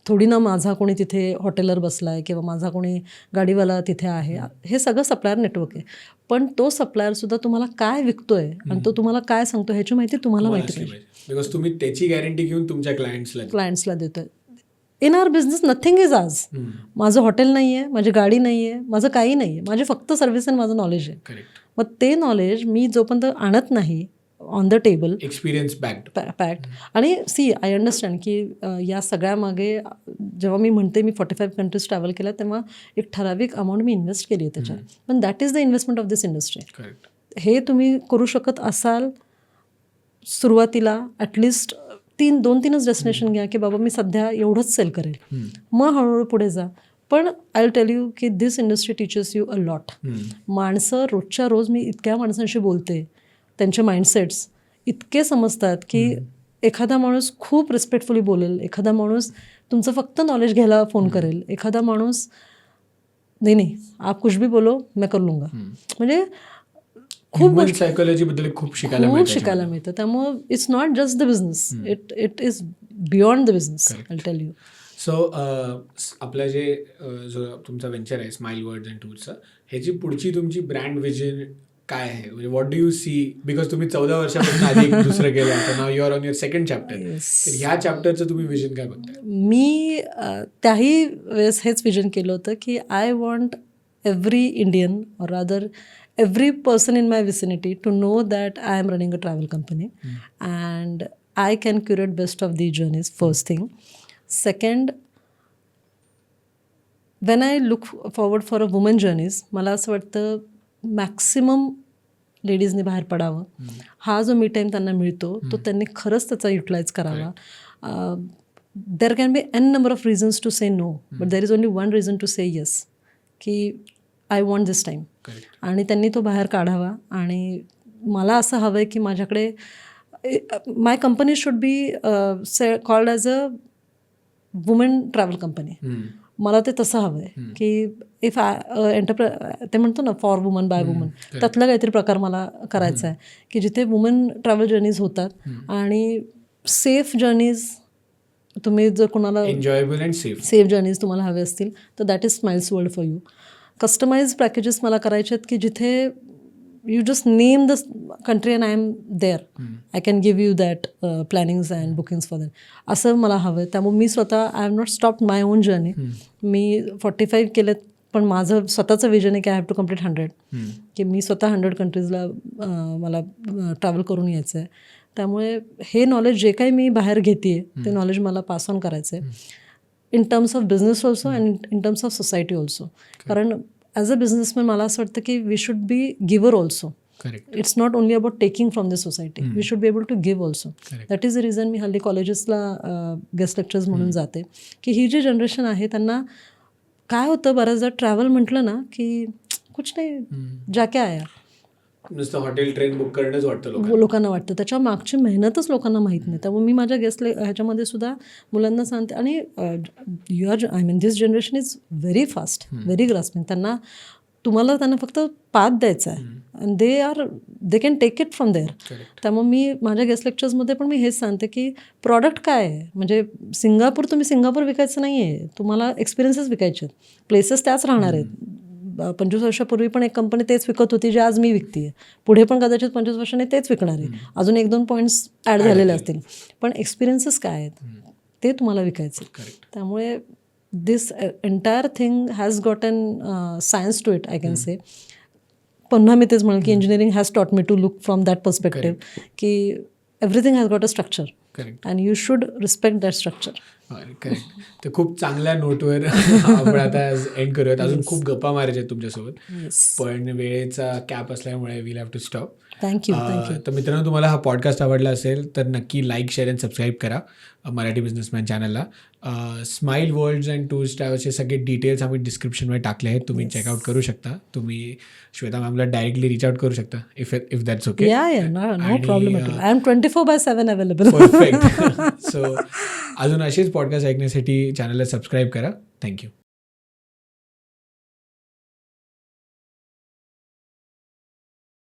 थोडी ना माझा कोणी तिथे हॉटेलर बसला आहे किंवा माझा कोणी गाडीवाला तिथे आहे, हे सगळं सप्लायर नेटवर्क आहे. पण तो सप्लायरसुद्धा तुम्हाला काय विकतोय आणि तो तुम्हाला काय सांगतो ह्याची माहिती तुम्हाला माहिती पाहिजे. बिकॉज तुम्ही त्याची गॅरंटी घेऊन तुमच्या क्लायंट्सला देतोय. In our business nothing is आज. माझं हॉटेल नाही आहे, माझी गाडी नाही आहे, माझं काही नाही आहे, माझे फक्त सर्व्हिस आणि माझं नॉलेज आहे. मग ते नॉलेज मी जोपर्यंत आणत नाही on the table, experience packed. आणि सी आय अंडरस्टँड की या सगळ्यामागे जेव्हा मी म्हणते मी 45 कंट्रीज ट्रॅव्हल केल्या तेव्हा एक ठराविक अमाऊंट मी इन्व्हेस्ट केली आहे त्याच्यात. पण that is the investment of this industry. हे तुम्ही करू शकत असाल सुरुवातीला, ॲटलिस्ट 2-3च डेस्टिनेशन घ्या की बाबा मी सध्या एवढंच सेल करेल, मग हळूहळू पुढे जा. पण आय विल टेल यू की this industry teaches you a lot. माणसं रोजच्या रोज, मी इतक्या माणसांशी बोलते, त्यांचे माइंडसेट्स इतके समजतात की एखादा माणूस खूप रिस्पेक्टफुली बोलेल, एखादा माणूस तुमचं फक्त नॉलेज घ्यायला फोन करेल, एखादा माणूस नाही आप कुछ भी बोलो मैं कर लूंगा. म्हणजे ह्युमन सायकोलॉजी बद्दल खूप शिकायला खूप मिळतं. शिकायला मिळतं. त्यामुळं it's not just the business, it is beyond the business, I tell you. So आपलं जे जो तुमचा वेंचर आहे स्माइल वर्ड्स अँड टूल्सचं, ह्याची पुढची तुमची ब्रँड विजन काय आहे? म्हणजे what do you see, because तुम्ही 14 वर्षापासून आधी एक दुसरं केलं, तर now you are on your second chapter. तर ह्या चॅप्टरचं तुम्ही विजन काय बघताय? मी त्याही वेळेस हेच विजन केलं होतं की I want every Indian or rather every person in my vicinity to know that I am running a travel company and I can curate best of these journeys, first thing. Second, when I look forward for a woman journeys, मला असं वाटतं maximum लेडीजनी बाहेर पडावं. हा जो मी time त्यांना मिळतो तो त्यांनी खरंच त्याचा युटिलाइज करावा. There can be an number of reasons to say no, but there is only one reason to say yes, की आय वॉन्ट दिस टाईम. आणि त्यांनी तो बाहेर काढावा. आणि मला असं हवं आहे की माझ्याकडे my company should be called as a women travel company. मला ते तसं हवं आहे की इफ ते म्हणतो ना फॉर वुमन बाय वुमन, त्यातला काहीतरी प्रकार मला करायचा आहे की जिथे वुमन ट्रॅव्हल जर्नीज होतात आणि सेफ जर्नीज. तुम्ही जर कोणाला एन्जॉयबल अँड सेफ जर्नीज तुम्हाला हवे असतील तर that is smiles world for you. Customise packages मला करायचे आहेत की जिथे you just name the country and I am there, I can give you that plannings and bookings for that. असं मला हवं आहे. त्यामुळे मी स्वतः I have not stop my own journey. मी 45 केलेत, पण माझं स्वतःचं विजन आहे की आय हॅव टू कम्प्लीट 100, की मी स्वतः 100 कंट्रीजला मला ट्रॅव्हल करून यायचं आहे. त्यामुळे हे नॉलेज जे काही मी बाहेर घेते ते नॉलेज मला पास ऑन करायचं आहे, in terms of business also and in terms of society also. कारण ॲज अ बिझनेसमॅन मला असं वाटतं की we should be giver also. It's not only about taking from the society, we should be able to give also. That is the reason मी हल्ली कॉलेजेसला guest lectures म्हणून जाते, की ही जी जनरेशन आहे त्यांना काय होतं बऱ्याचदा ट्रॅव्हल म्हटलं ना की कुछ नाही जा क्या आया, नुसतं हॉटेल ट्रेन बुक करणंच वाटतं लोकांना वाटतं. त्याच्या मागची मेहनतच लोकांना माहीत नाही. त्यामुळे मी माझ्या गेस्ट ह्याच्यामध्ये सुद्धा मुलांना सांगते. आणि you R I mean this generation is very fast, very grasping. त्यांना फक्त पाथ द्यायचा आहे and they can take it from there. त्यामुळे मी माझ्या गेस्ट लेक्चर्समध्ये पण मी हेच सांगते की प्रॉडक्ट काय आहे. म्हणजे तुम्ही सिंगापूर विकायचं नाही आहे, तुम्हाला एक्सपिरियन्सेस विकायचे आहेत. प्लेसेस त्याच राहणार आहेत. 25 वर्षापूर्वी पण एक कंपनी तेच विकत होती जे आज मी विकते आहे. पुढे पण कदाचित 25 वर्षांनी तेच विकणार आहे. अजून 1-2 पॉईंट्स ॲड झालेले असतील, पण एक्सपिरियन्सेस काय आहेत ते तुम्हाला विकायचे. त्यामुळे this entire thing has got an science to it, I can say. पुन्हा मी तेच म्हणेन की engineering has taught me to look from that perspective, की everything has got a structure and you should respect that structure. Correct. तर खूप चांगल्या नोटवर आपण आता एंड करूयात. अजून खूप गप्पा मारायच्या आहेत तुमच्यासोबत, पण वेळेचा कॅप असल्यामुळे will have to stop. Thank you. तर मित्रांनो, तुम्हाला हा पॉडकास्ट आवडला असेल तर नक्की लाईक, शेअर अँड सबस्क्राईब करा मराठी बिझनेसमॅन चॅनलला. स्माइल वर्ल्ड्स अँड टूल्स ट्रॅव्हल्सचे सगळे डिटेल्स आम्ही डिस्क्रिप्शनमध्ये टाकले आहेत, तुम्ही चेकआउट करू शकता. तुम्ही श्वेता मॅमला डायरेक्टली रिच आउट करू शकता if that's okay. No problem at all. I am 24/7 available. Perfect. So अजून असेच पॉडकास्ट ऐकण्यासाठी चॅनलला सबस्क्राईब करा. थँक्यू.